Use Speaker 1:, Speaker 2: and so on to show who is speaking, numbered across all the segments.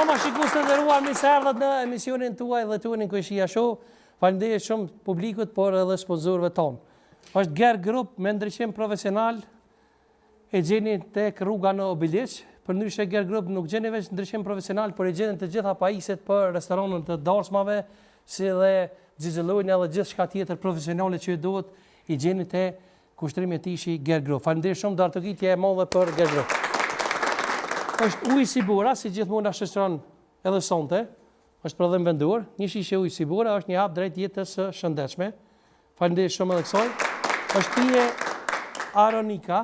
Speaker 1: Ama shikues të nderuar, mirë se erdhët në emisionin tuaj dhe tuanin Kojshia Show. Faleminderit shumë publikut, por edhe sponsorëve tonë. Është Ger Group me ndriçim profesional, e gjeni tek rruga në Obiliq. Përndryshe Ger Group nuk gjeni veç ndriçim profesional, por e gjeni të gjitha pajisjet për restoranët të darsmave, si dhe xixëllojnë edhe gjithë shka tjetër profesionale që ju duhet, i gjeni te kushtrimi i tishi Ger Group. Faleminderit shumë, dartëgitje e madhe për Ger Group. Është ujë Sibura, si gjithmonë na shoqëron edhe sonte. Është prodhim vendur, një shishe ujë Sibura është një hap drejt jetës së shëndetshme. Faleminderit shumë edhe kësaj. Është pije Aronika,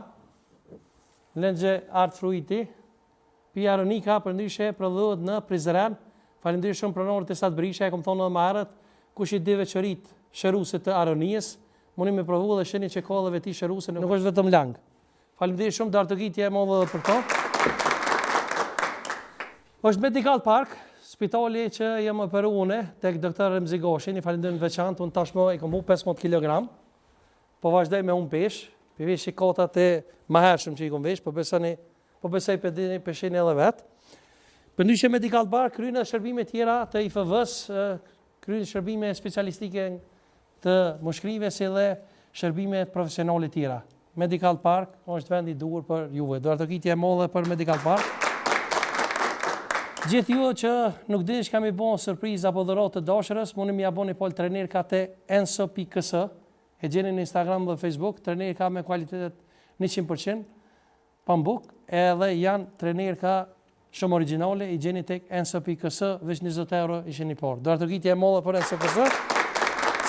Speaker 1: Lengje Art Fruiti. Pije Aronika përndryshe prodhohet në Prizren. Faleminderit shumë pronorët e Sat Brisha, e kam thonë edhe më herët, kush i di veçoritë shëruse të Aronisë, mundi me provu dhe sheni që ka edhe veti shëruse, nuk është vetëm lang. Faleminderit shumë, dartëgitje e madhe për to. Është Medical Park, spitali që jam operuar unë tek doktor Remzi Gashi, një falenderim veçantë, unë tashmë e kam 15 kg, po vazhdoj me unë peshë, përveç shikotat e mëhershëm që i kam vesh, po besoj peshin edhe vetë. Përndryshe Medical Park kryen shërbime tjera të IFV-s, kryen shërbime specialistike të mushkrive si dhe shërbime profesionale tjera. Medical Park është vendi i duhur për juve. Dartëgitje e madhe për Medical Park. Gjithë ju që nuk dini që kam i bon surprizë apo dhuratë të dashurës, mundi më aboni pol trenerka te enso.ks, e gjeni në Instagram dhe Facebook, trenerka me kualitetet 100%, pambuk, edhe janë trenerka shumë originale, i gjeni tek enso.ks, veç 20 euro ishin i parë. Dartëgitje e madhe për enso.ks,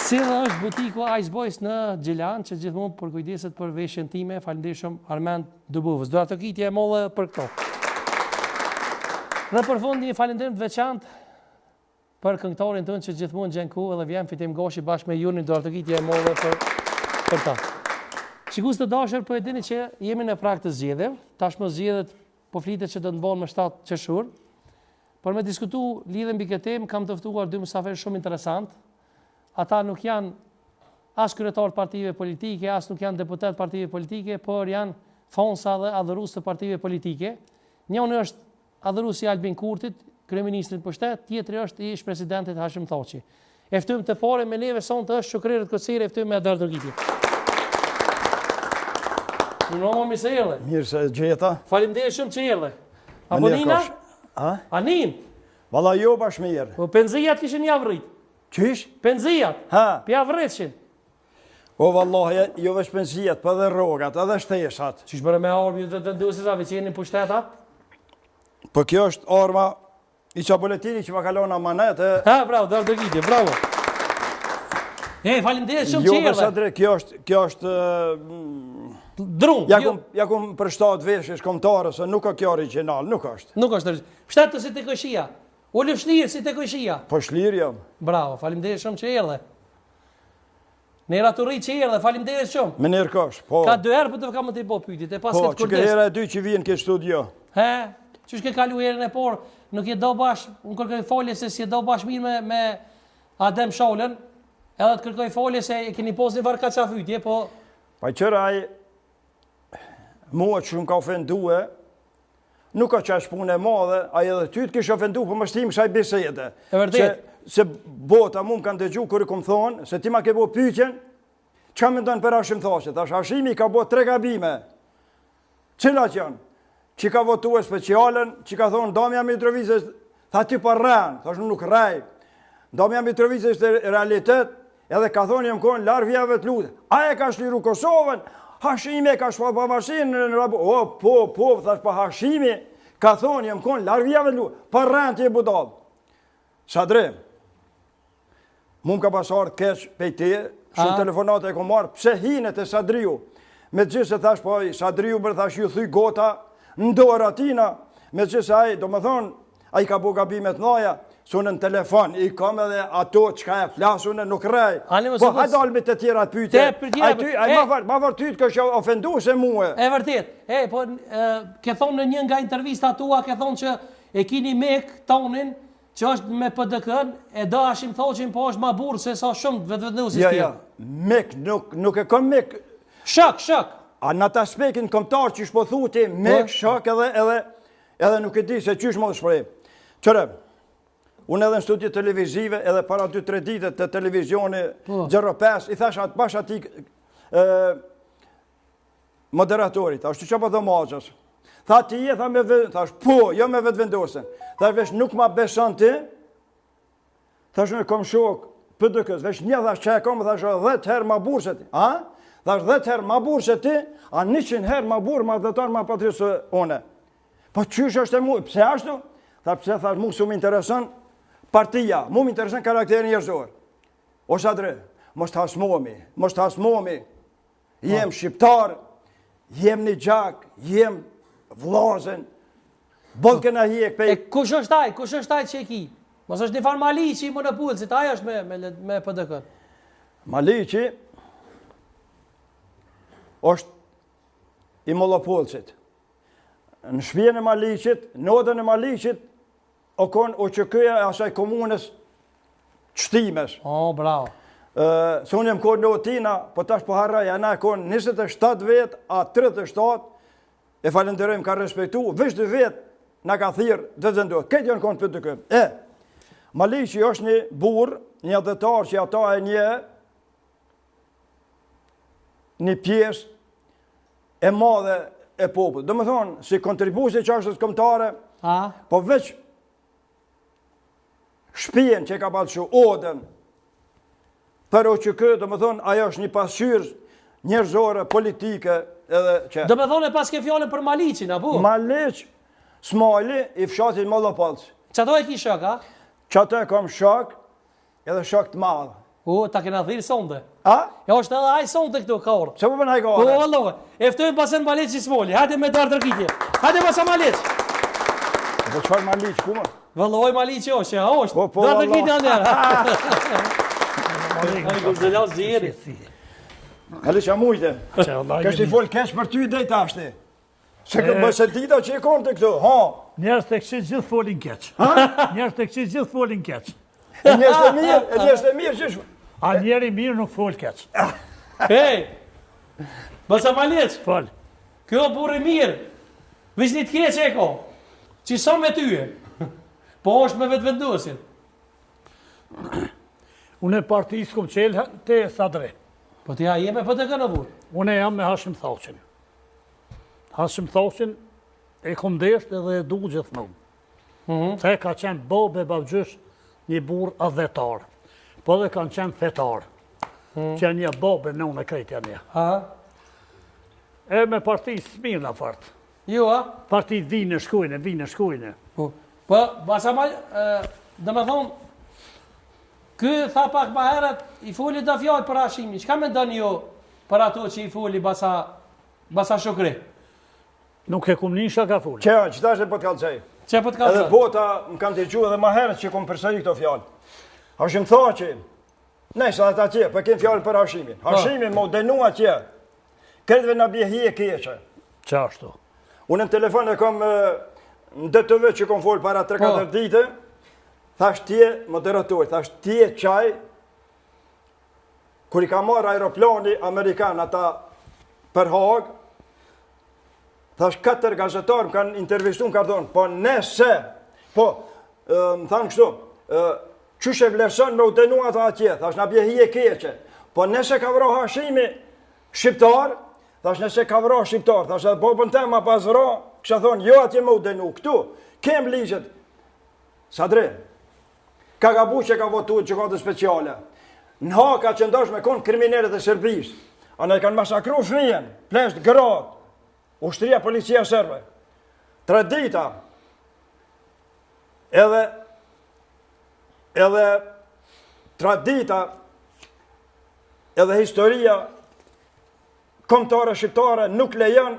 Speaker 1: si dhe është butiku Ice Boys në Gjilan, që gjithmonë përkujdeset për veshjen time, faleminderit shumë Armand Dubovës. Dartëgitje e madhe për këto. Dhe për fund një falenderim të veçantë për këngëtarin tonë që gjithmonë gjen ku edhe vjen Fitim Gashi bashkë me Junin, dartëgitje e madhe për ta. Shikues të dashur, po e dini që jemi në prag të zgjedhjeve, tashmë zgjedhjet po flitet që do të bëhen më 7 qershor. Por me diskutu lidhe mbi këtë temë kam të ftuar dy mysafirë shumë interesant. Ata nuk janë as kryetar të partive politike, as nuk janë deputet partive politike, por janë fonsa dhe adhërues të partive politike. Njëri është adhëruesi Albin Kurtit, kryeministrit pushtet, tjetri është ish presidentit Hashim Thaçi. E ftym të parë me neve sonte është Shukrirët Kociri, e ftym me dartëgitje. Mirë se erdhe. Mirë se gjeta. Faleminderit shumë që erdhe. Apo Nina? Anin?
Speaker 2: Valla jo bash mirë.
Speaker 1: Po penzijat kishin javrit.
Speaker 2: Qish?
Speaker 1: Penzijat.
Speaker 2: Ha.
Speaker 1: Pi javritshin.
Speaker 2: O vallahi, jo veç penzijat, po edhe rrogat, edhe shteshat.
Speaker 1: Qish bëre me armë të vendosit sa veçenin pushteta?
Speaker 2: Po kjo është arma i Çaboletini që ma kalon amanet.
Speaker 1: Ha, bravo, dartëgitje, bravo. Faleminderit shumë që erdhe.
Speaker 2: Jo, Sadre, kjo është
Speaker 1: drum.
Speaker 2: Ja kum përshtat veshësh kombëtare se nuk ka kjo origjinal, nuk është.
Speaker 1: Nuk është. Shtatë si te Kojshia. O lëshlir si te Kojshia.
Speaker 2: Po shlir jam.
Speaker 1: Bravo, faleminderit shumë që erdhe. Nera Turri që erdhe, faleminderit shumë.
Speaker 2: Me nërë kosh, po.
Speaker 1: Ka 2 herë për të kam të i bo pyetje, pas këtë kërdes.
Speaker 2: Po, që hera e 2 që vijen këtë studio.
Speaker 1: Që shke kalu herën e por, nuk je do bashkë, unë kërkoj folje se si je do bashkë mirë me Adem Shaulën, edhe të kërkoj folje se e keni posë një varë ka qafytje, po...
Speaker 2: Pa qëraj, mua që shumë ka ofendue, nuk ka qash punë e madhe, a edhe ty të kishë ofendu për më shtim kësaj bisede.
Speaker 1: E vërtet.
Speaker 2: Se bota mu më kanë dëgju kërë kom thonë, se ti ma ke bo pyqen, që me ndonë për Hashim Thaçi, thash Hashimi ka bo 3 gabime. Cilat janë? Që ka votu e specialen, që ka thonë Damja Mitrovicës, tha ti për rranë, thash nuk rrej. Damja Mitrovicës është realitet, edhe ka thonë jem konë larë vjeve të lutë. Aje ka shliru Kosovën, Hashimi ka shpa pa mashinë në rabu. O, po, thash pa Hashimi, ka thonë jem konë larë vjeve të lutë, për rranë ti e budalë. Sadre, mu më ka pasarë keq pejti, shumë telefonate e ko marë, pse hinet e Sadriu. Me gjithë se thash po, Sadriu bërë thash ju thuj gota, ndorë atina, me që se aji, do më thonë, aji ka bu gabimet noja, sunë në telefon, i kam edhe ato që ka e flasune, nuk rej. Po, hajde të tjera të pyte. Ma vërtyt kështë ofendu se muë.
Speaker 1: E vërtit, po, ke thonë në një nga intervista tua, ke thonë që e kini mek tonin, që është me PDK-n, e do Hashim Thaçin, po është ma burë, se sa shumë vetëvendëusit tjerë.
Speaker 2: Mek, nuk e kom mek.
Speaker 1: Shok.
Speaker 2: A në të aspektin këmëtar që shpo thuti, mek, shok edhe nuk e di se qysh më shprej. Qëre, unë edhe në studio televizive, edhe para 2-3 ditët të televizioni 05, i thash atë bash ati moderatorit, ashtu që po dhe mazës. Tha ti e, tha me thash, po, jo me vetë vendosen. Thash vesh nuk ma beson ti, thash në kom shok, për dëkës, vesh një thash që e kom, thash 10 herë ma burë se ti. A? Thash 10 herë ma burë se ti, a 100 herë ma burë, ma dhëtar, ma patrisë one. Po qysh është e mu, pse ashtu? Tha pse, thash mu su më interesën partia, mu më interesën karakterin njerëzor. O Sadre, mos të hasmomi, jem shqiptar, jem një gjak, jem vlazen, bodh këna hjek pe...
Speaker 1: E kush është taj që e ki? Mos është një farë Maliqi i monopulësit, aja është me PDK.
Speaker 2: Maliqi është i monopulësit. Në shpjen e Maliqit, në odën e Maliqit, o konë o që këja e asaj komunës qëtimes.
Speaker 1: O, bravo.
Speaker 2: Se unë jem konë në otina, po tash po harraj, a na konë 27 vetë, a 37, e falenderojmë ka respektu, veç 2 vetë na ka thirë dhe zëndohet. Këtë janë konë për të këtë. Maliqi është një burë, një dhëtar që ata e një pjesë e madhe e popullë. Do më thonë, si kontribusi që është kombëtare, po veç shpijen që ka balëshu odën, për o që këtë, do më thonë, ajo është një pasqyrë njerëzore, politike, edhe që...
Speaker 1: Do më thonë e pas ke fjallën për Maliqin, apo?
Speaker 2: Maliq, Smali, i fshatit Mollopolës.
Speaker 1: Qato e ki shok, a?
Speaker 2: Qato e kam shok, edhe shok të madhë.
Speaker 1: Ta kena thirë sonde.
Speaker 2: A?
Speaker 1: Ja është edhe aj sonde këtu, ka orë.
Speaker 2: Se po përnaj ka orë?
Speaker 1: Allohë, eftojnë pasën Maliq i Smoli, hajde me darë tërkitje. Hajde pasa Maliq.
Speaker 2: Po qëfar Maliq, ku më?
Speaker 1: Vëlloj Maliq jo, që është.
Speaker 2: Po,
Speaker 1: darë tërkitje anerë.
Speaker 2: Maliq a mujte. Kështë i folë kesh për ty i dhejt ashti. Se mëse dita që i konë të këtu, ha?
Speaker 3: Njerës të kështë gjithë folin keq. Njerës të kështë gjithë folin keq.
Speaker 2: E njerës të mirë që shë?
Speaker 3: A njeri mirë nuk fol keq.
Speaker 1: Hej, bësa Maliq,
Speaker 3: Fol.
Speaker 1: kjo burri mirë, vish një të keq e ko, që sa me tyje, po është me vetë vendosin.
Speaker 3: Unë e partisë kom qelë të Sadre.
Speaker 1: Po t'ja jeme për të kënë burë.
Speaker 3: Unë e jam me Hashim Thaqin. Hashim Thaqin e kom desht edhe e du gjithmonë. Se ka qenë babë e babgjysh një burë adhetar. Po dhe kanë qenë fetar. Që një babë në unë e krejtja një. E me partisë mirë në fartë.
Speaker 1: Jo, a?
Speaker 3: Partisë vinë shkujnë.
Speaker 1: Po, basa Maliq, dhe me thonë, ky tha pak ma herët, i foli da fjallë për Hashimi. Qka me ndoni jo për ato që i foli basa Shokri?
Speaker 3: Nuk e kum një shaka foli.
Speaker 2: Që ta është e po të kalëcej.
Speaker 1: Që po të kalëcej?
Speaker 2: Edhe bota më kanë të gjuhë edhe ma herët që kom përsëri këto fjallë. Hashim Thaqi, nejse dhe ta tje, për kemë fjallë për Hashimin. Hashimin më denua tje, kërëtve në bje hije keqe.
Speaker 3: Qa ashtu?
Speaker 2: Unë në telefon e kom në DTV që kom folë para 3-4 dite, thash tje moderator, thash tje qaj, kër i ka marrë aeroplani Amerikan ata për Hagë, thash 4 gazetarë më kanë intervistu, më kanë thonë, po nëse, më thanë kështu, qysh e vlerëson me u denua ata atje, thash në bje hije keqe, po nëse ka vro Hashimi shqiptar, thash nëse ka vro shqiptar, thash edhe babën tema pas vro, kësha thonë, jo atje me u denu, këtu, kem ligjet, Sadre, ka gabu që ka votu që ka të speciale, në haka që ndosh me konë krimineret e Serbis, anë e kanë masakru fëmijen, plesht, grat, ushtria policia serbe, 3 dita, edhe tradita, edhe historia kombëtare shqiptare nuk lejon,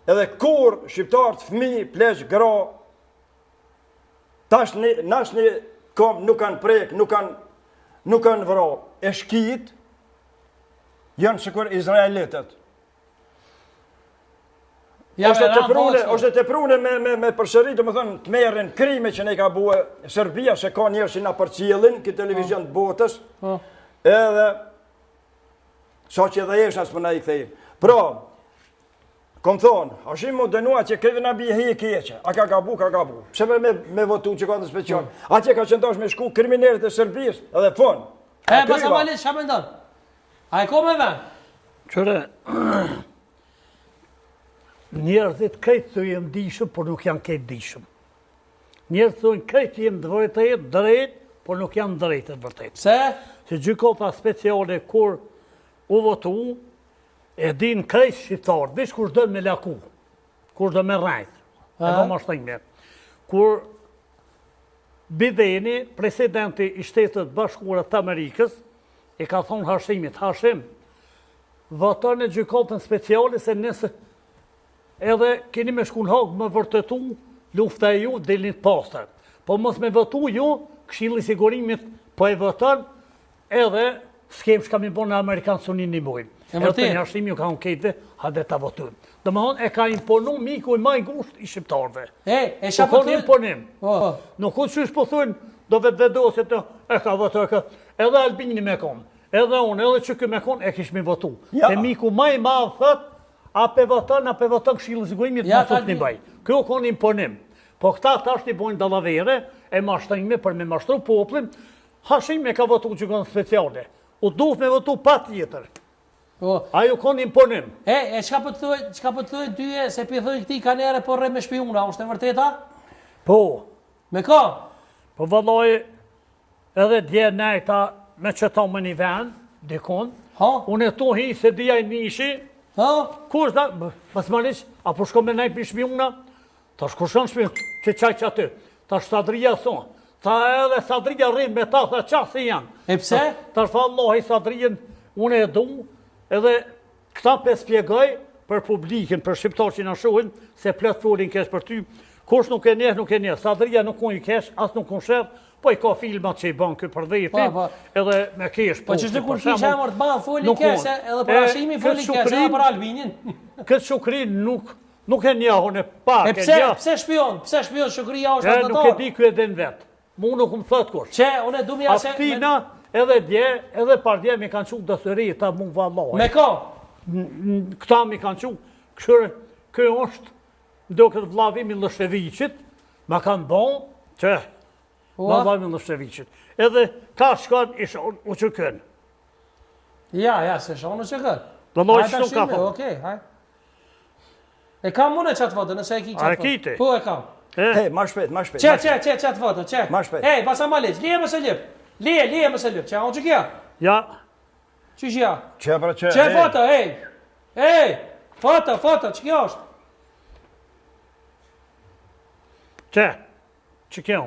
Speaker 2: edhe kur shqiptarët fëmi, pleq, gra, tash një kom nuk kanë prek, nuk kanë vro, e shkit, janë sikur izraelitet. Ose të prune me përsëri, do më thënë, të merrin krime që ne ka bue Serbia, se ka njerë që na përcjellin, këtë televizion të botës, edhe, sa që edhe eshtë asë për na i kthejnë. Pra, kom thonë, Hashimi mu dënua që këtë në bje hi keqe, a ka gabu, ka gabu. Pse me votu që ka në special. Atje ka qëndosh me shku kriminalit e Serbis, edhe fon.
Speaker 1: Basamalit, që me ndonë? A e ko me ven?
Speaker 3: Qëre, njerëzit këtë të jenë dishëm, por nuk janë këtë dishëm. Njerëzit të jenë këtë jenë drejt, por nuk janë drejt e vërtet.
Speaker 1: Pse?
Speaker 3: Se gjykata speciale kur u votu, e din krejt shqiptarë, vish kur dënë me laku, kur dënë me rajt, e më mashtenjme. Kur Bideni, presidenti i Shtetit Bashkuara të Amerikës, e ka thonë Hashimit, Hashim, voton e gjykatën speciale se nëse edhe keni me shku në hagë më vërtetu, lufta e ju dilnit pastër. Po mos me votu ju, Këshilli i Sigurimit po e voton, edhe s'kem shka mi bon në Amerikanë sunin një mujnë. Edhe të një Hashimi ju ka unë kejtëve, hade ta votun. Dhe më thonë, e ka imponu miku i maj ngusht i shqiptarve.
Speaker 1: E shapë të
Speaker 3: imponim. Nuk ku qysh po thunë, do vetë vedosit e ka votu, edhe Albini me konë, edhe unë, edhe që kë me konë, e kishmi votu. Se miku maj madhë thët, a pe voton Këshilli i Sigurimit, ma thot një baj. Kjo konë imponim. Po këta tash t'i bojnë dalavere, e mashtrime për me mashtru poplin, Hashimi ka votu gjykatën speciale. U duhet me votu pa tjetër. Ajo konë imponim.
Speaker 1: E qka po të thuj tyje, se për thuj këti kanere por re me shpiuna, është e vërteta?
Speaker 3: Po.
Speaker 1: Me ka?
Speaker 3: Po vëlloj, edhe dje nejta me qëta më një vend, dikon, unë e tu hi se dhja i nishi, kur shda, mësmanish, apo shko me nejt për shpiuna, ta shkushon shpiuna, që qaj që aty, ta Sadria thonë, ta edhe Sadria rrinë me ta, ta qasë janë.
Speaker 1: E pse?
Speaker 3: Ta shfa Allah i Sadrien, unë e du, edhe këta pe spjegoj për publikin, për shqiptar që në shohin, se plët folin kesh për ty, kush nuk e njeh, Sadria nuk unë i kesh, as nuk unë shërë, po i ka filmat që i banë këtë për dhejti, edhe me kesh.
Speaker 1: Po që shtë kur kish e mërë të banë folin kesh, edhe për Hashimi folin kesh, edhe për Albinin.
Speaker 3: Këtë shukrin nuk e njahon e pak.
Speaker 1: E pse shpion? Pse shpion shukria është atë?
Speaker 3: Nuk e di kjo edhe në vetë. Mu nuk më thëtë kush.
Speaker 1: Që, unë e du mja se...
Speaker 3: Aktina, edhe dje, edhe par dje mi kanë qukë dësëri, ta mund vallaj.
Speaker 1: Me ka?
Speaker 3: Këta mi kanë qukë, kjo është, do këtë vlavimi Lëshevicit, ma kanë bon, që, vlavimi Lëshevicit. Edhe ka shkon ishë u që kënë.
Speaker 1: Ja, se shonë u që kënë.
Speaker 3: Vallaj që nuk ka thonë.
Speaker 1: Okej, haj. E kam mune qatë votë, nëse e ki qatë votë.
Speaker 3: A e kiti?
Speaker 1: Po e kam.
Speaker 2: Hej, ma shpet.
Speaker 1: Qe, qatë votë, qe.
Speaker 2: Ma shpet.
Speaker 1: Hej, basa ma leq, lije më se ljep. Lije më se ljep, që, onë që kja?
Speaker 3: Ja.
Speaker 1: Qysh ja?
Speaker 2: Qe, pra qe.
Speaker 1: Qe foto, hej. Hej, foto, që kjo është?
Speaker 3: Që kjo?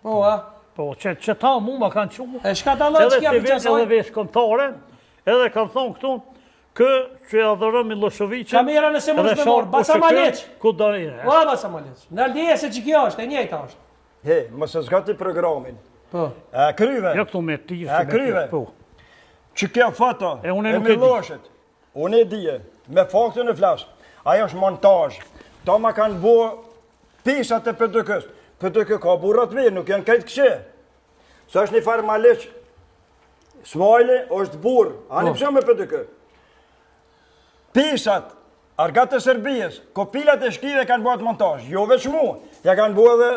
Speaker 1: Po, a?
Speaker 3: Po, që ta mu ma kanë qumë.
Speaker 1: E shka ta lënë që kja për qasaj?
Speaker 3: Edhe vesh kontare, edhe kanë thonë këtu, kë që e adhërëm Miloševiqin.
Speaker 1: Kamera nëse më shme morë, basa ma leq.
Speaker 3: Ku do e?
Speaker 1: Po, basa ma leq. Në lije se që kjo është, e njejta është.
Speaker 2: He, mëse zgati programin.
Speaker 1: Po.
Speaker 2: E kryve.
Speaker 3: Ja këtu me ti.
Speaker 2: E kryve. Që kjo foto e Milošit, unë e dije, me faktën e flasë, ajo është montaj. Ta ma kanë bo pisat e përdëkës. Përdëkë ka burat mirë, nuk janë kajtë këshe. Së është një farë ma leq, smajli është burë, anë i pësë me përdëkë. Pisat, argat e Serbijës, kopilat e shkive kanë bëhet montaj, jo veç mu, ja kanë bëhet dhe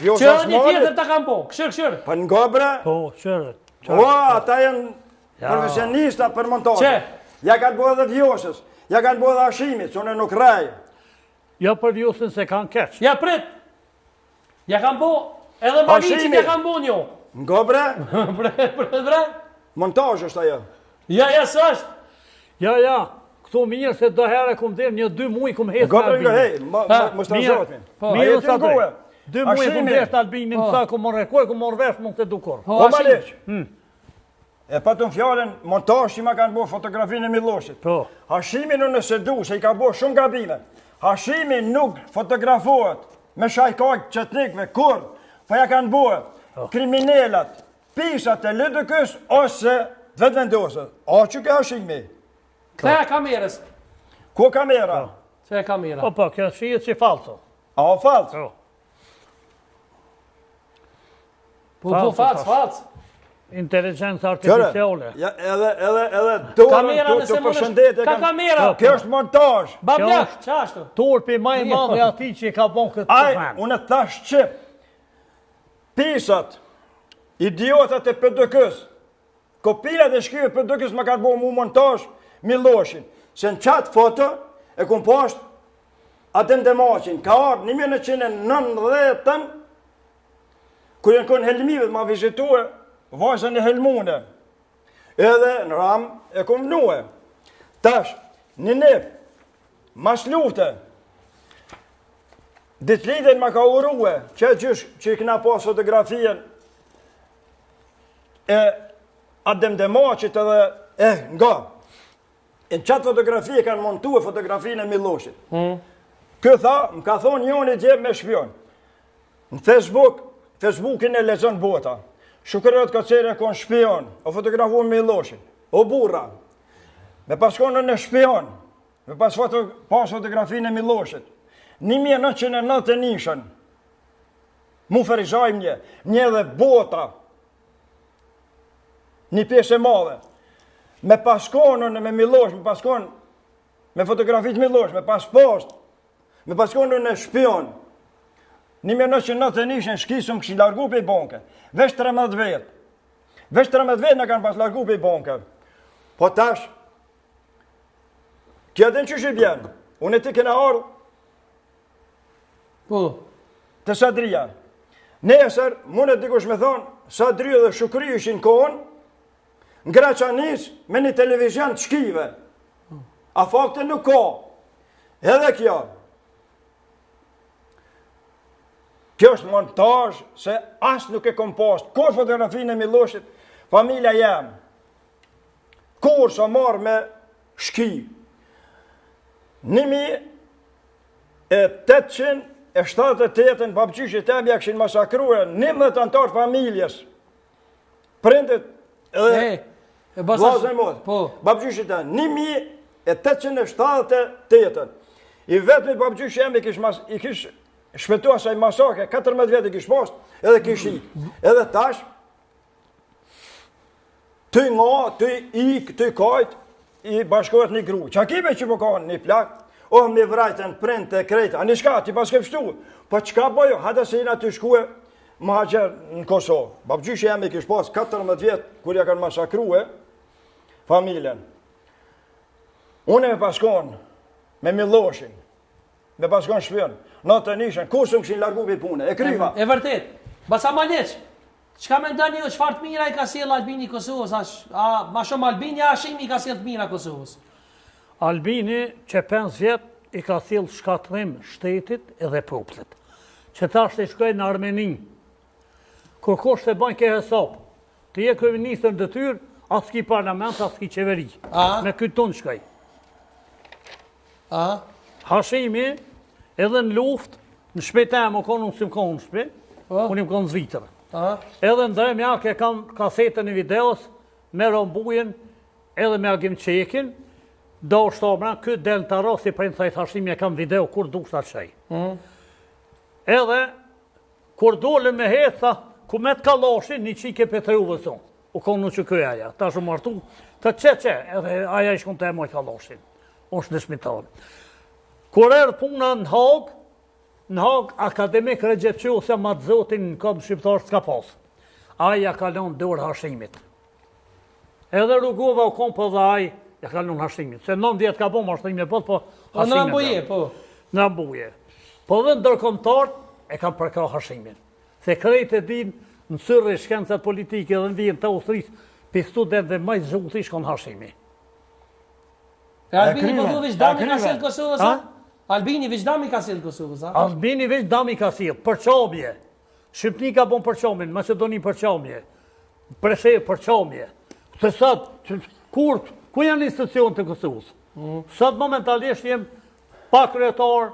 Speaker 2: vjosa
Speaker 1: smajli. Që një tjetër ta kanë bo, këshër.
Speaker 2: Për nga bre,
Speaker 3: po, këshër.
Speaker 2: Ata janë profesionista për montaj. Ja kanë bëhet dhe vjosës, ja kanë bëhet dhe Hashimit, që në nuk rajë.
Speaker 3: Ja për vjosën se kanë keq.
Speaker 1: Ja prit, ja kanë bo, edhe Malicin ja kanë bo njo.
Speaker 2: Nga bre,
Speaker 1: bre,
Speaker 2: montaj është ajo.
Speaker 1: Ja, së është.
Speaker 3: Ja, këtu mirë se do herë kumë dhe një 2 muaj kumë hesë
Speaker 2: në Albinin. Nga bre, më stazot me.
Speaker 3: Mirë sa tre. 2 muaj kumë hesë në Albinin, sa kumë më rekoj, kumë më rvesh mund të dukur.
Speaker 2: Po ma leq. E pa të në fjallën, montaj që ma kanë bo fotografinë e Milošit. Hashimi në nëse du, se i ka bo shumë gabime. Hashimi nuk fotografohet me shajkak qetnikve, kur, pa ja kanë bo kriminelat, pisat e LDK-s ose vetë vendosët. A që ke Hashimi?
Speaker 1: Këta e kamerës.
Speaker 2: Ko kamera?
Speaker 1: Se e kamera.
Speaker 3: Po, kjo shijet që falso.
Speaker 2: A o falso?
Speaker 1: Po, falso.
Speaker 3: Inteligencë artificiale.
Speaker 2: Edhe dorën të përshëndetje.
Speaker 1: Ka kamera.
Speaker 2: Kjo është montazh.
Speaker 1: Bablak, çashtu.
Speaker 3: Turpi më i madh i atij që ka bën këtë punë.
Speaker 2: Unë thash që pisat, idiotat e PDK-s, kopirat e shkrive PDK-s më kanë bërë mu montazh Miloshin. Se në qatë foto e kumë poshtë Adem Demaçin, ka ardhë 1990-ën, kër jenë kënë Helmive të ma vizitue, vajzën e Helmune. Edhe në ram e kumë nuë. Tash, një nep, mas lufte, ditlidhen ma ka urue, që gjysh që i këna pas fotografien e Adem Demaçit edhe nga. Në qatë fotografi e kanë montu e fotografinë e Miloshit. Kë tha, më ka thonë njoni gjebë me shpion. Në Facebookin e lezon bota. Shukërët ka cere e konë shpion, o fotografu Miloshin, o burra. Me pas konën e shpion, me pas fotografinë e Miloshit. 1990 nishën, mu ferizajmë një dhe bota, një pjesë e madhe. Me paskonën me Milosh, me paskonën me fotografit Milosh, me pas post, me paskonën e shpion. 1990 nishën shkisëm këshin largu për i banke. Vesh 13 vetë. Vesh 13 vetë në kanë pas largu për i banke. Po tash, kja dhe në qështë i bjenë. Unë e ti kena ardhë.
Speaker 1: Po.
Speaker 2: Të Sadria. Nesër, mune dikush me thonë, Sadria dhe Shukri ishin kohën, në Graçanis me një televizion të shkive. A fakte nuk ka. Edhe kjo. Kjo është montazh se asë nuk e kompost. Kur fotografinë e Miloshit, familja jam. Kur sa marrë me shki. 1878 babgjyshit e mja këshin masakruhe 11 antarë familjes. Prindet edhe vazën e modë. Babgjyshit e 1878. I vetëmi babgjyshit e mja i kish shpetu asaj masake, 14 vjetë i kish post, edhe kish i. Edhe tash, ty nga, ty ik, ty kajt, i bashkohet një gru. Qa kime që po kanë një plak, mi vrajten prind të krejta, a një shka, ti pas ke pështu, po qka bojo, hada se jina ty shkue më haqer në Kosovë. Babgjyshi jemi kish pas 14 vjetë, kur ja kanë masakruhe, familjen. Une me paskon, me Miloshin, me paskon shpion, në të nishën, kusëm këshin largu për punë, e kryva.
Speaker 1: E vërtet, basa Maleq, qka me ndani o qfar të mira i ka sjell Albini Kosovës, ma shumë Albini, a shimi i ka sjell të mira Kosovës?
Speaker 3: Albini që 5 vjetë i ka sjell shkatrim shtetit edhe popullit. Që ta shte shkoj në Armeni, kur kosh të banjë ke hesap, të je kryeministër në detyrë, as ki parlament, as ki qeveri. Me këtë tonë shkoj. Hashimi, edhe në luft, në shpetem, o konë unë si më konë në shpe, unë im konë zvitër. Edhe në dërëm jakë e kam kasetën e videos, me rombujen, edhe me agim qekin, do është omra, këtë del të arrosi për në thajtë Hashimi e kam video, kur du shtë atë qaj. Edhe, kur dole me hetha, ku me të kaloshin, një qike Petru vëson, u konë në që këja ja, ta shumë martu, të që, edhe aja ishkon të e moj kaloshin, është në shmitarë. Kur erë puna në Hag, akademik Regjepqiosja ma të zotin në kom shqiptarë s'ka pasë. Aja kalon dorë Hashimit. Edhe rrugova u kom për dhe aja ja kalon Hashimit. Se 9 vjetë ka bom Hashimit, po Hashimit.
Speaker 1: Në Rambuje, po.
Speaker 3: Në Rambuje. Po dhe ndërkomtarët e kam përka Hashimit. Se krejt e din në sërë e shkencat politike dhe në vijin të Austrisë, për student dhe majtë zhuti shkon Hashimi.
Speaker 1: Albini po du Viçdami ka sjell Kosovës, Albini Viçdami ka sjell Kosovës,
Speaker 3: Albini Viçdami ka sjell, përqamje. Shqipni ka bon përqamje, Macedoni përqamje, Preshevë përqamje. Se sot, ku janë institucion të Kosovës? Sot momentalisht jem pa kryetar,